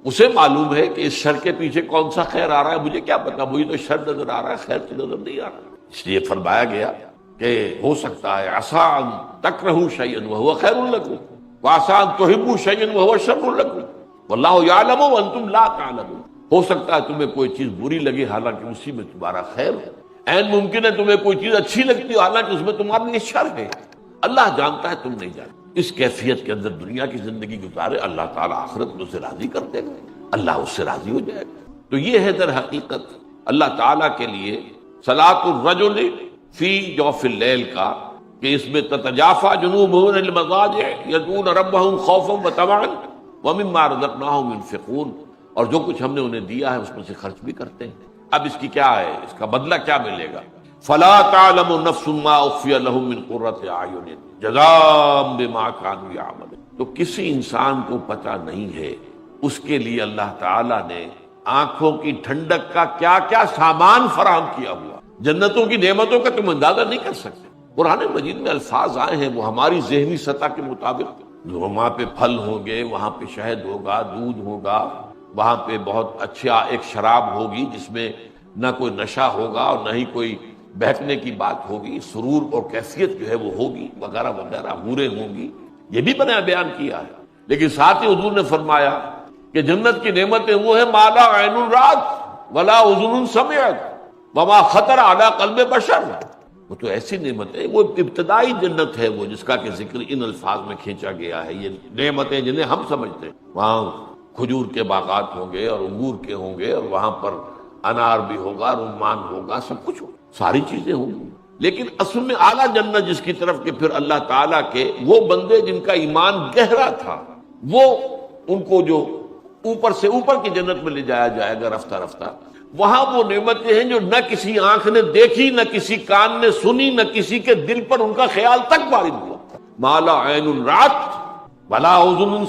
اسے معلوم ہے کہ اس شر کے پیچھے کون سا خیر آ رہا ہے، مجھے کیا پتا، مجھے تو شر نظر آ رہا ہے، خیر تو نظر نہیں آ رہا۔ اس لیے فرمایا گیا کہ ہو سکتا ہے عسیٰ ان تکرہوا شیئا وہو خیر لکم وعسیٰ ان تحبوا شیئا وہو شر لکم واللہ یعلم وانتم لا تعلمون، ہو سکتا ہے تمہیں کوئی چیز بری لگے حالانکہ اسی میں تمہارا خیر ہے، عین ممکن ہے تمہیں کوئی چیز اچھی لگتی ہو حالانکہ اس میں تمہارے لیے شر ہے، اللہ جانتا ہے تم نہیں جانتے۔ اس کیفیت کے اندر دنیا کی زندگی گزارے، اللہ تعالیٰ آخرت میں اسے راضی کر دے گا، اللہ اس سے راضی ہو جائے گا۔ تو یہ ہے در حقیقت اللہ تعالیٰ کے لیے صلاۃ الرجل فی جوف اللیل کا، کہ اس میں تتجافی جنوبہم عن المضاجع یدعون ربہم خوفا وطمعا ومما رزقناہم ينفقون، اور جو کچھ ہم نے انہیں دیا ہے اس میں سے خرچ بھی کرتے ہیں۔ اب اس کی کیا ہے، اس کا بدلہ کیا ملے گا؟ فلا تعلم نفس ما اخفی لهم من قرۃ اعین جزاء بما كانوا يعملون، تو کسی انسان کو پتہ نہیں ہے اس کے لیے اللہ تعالیٰ نے آنکھوں کی ٹھنڈک کا کیا کیا سامان فراہم کیا ہوا، جنتوں کی نعمتوں کا تم اندازہ نہیں کر سکتے۔ قرآن مجید میں الفاظ آئے ہیں وہ ہماری ذہنی سطح کے مطابق، وہاں پہ پھل ہوں گے، وہاں پہ شہد ہوگا، دودھ ہوگا، وہاں پہ بہت اچھا ایک شراب ہوگی جس میں نہ کوئی نشہ ہوگا اور نہ ہی کوئی بہکنے کی بات ہوگی، سرور اور کیفیت جو ہے وہ ہوگی، وغیرہ وغیرہ، حوریں ہوں گی، یہ بھی بنا بیان کیا ہے۔ لیکن ساتھ ہی حضور نے فرمایا کہ جنت کی نعمتیں وہ ہیں ما لا عین رأت ولا اذن سمعت وما خطر علی قلب بشر، وہ تو ایسی نعمت ہے، وہ ابتدائی جنت ہے وہ جس کا کہ ذکر ان الفاظ میں کھینچا گیا ہے۔ یہ نعمتیں جنہیں ہم سمجھتے ہیں، وہاں کھجور کے باغات ہوں گے اور انگور کے ہوں گے، اور وہاں پر انار بھی ہوگا، رمان ہوگا، سب کچھ ہوگا، ساری چیزیں ہوں گی، لیکن اصل میں اعلیٰ جنت جس کی طرف کہ پھر اللہ تعالیٰ کے وہ بندے جن کا ایمان گہرا تھا، وہ ان کو جو اوپر سے اوپر کی جنت میں لے جایا جائے گا رفتہ رفتہ. وہاں وہ نعمتیں ہیں جو نہ کسی آنکھ نے دیکھی، نہ کسی کان نے سنی، نہ کسی کے دل پر ان کا خیال تک وارد ہوا. مالا عین رات ولا اذن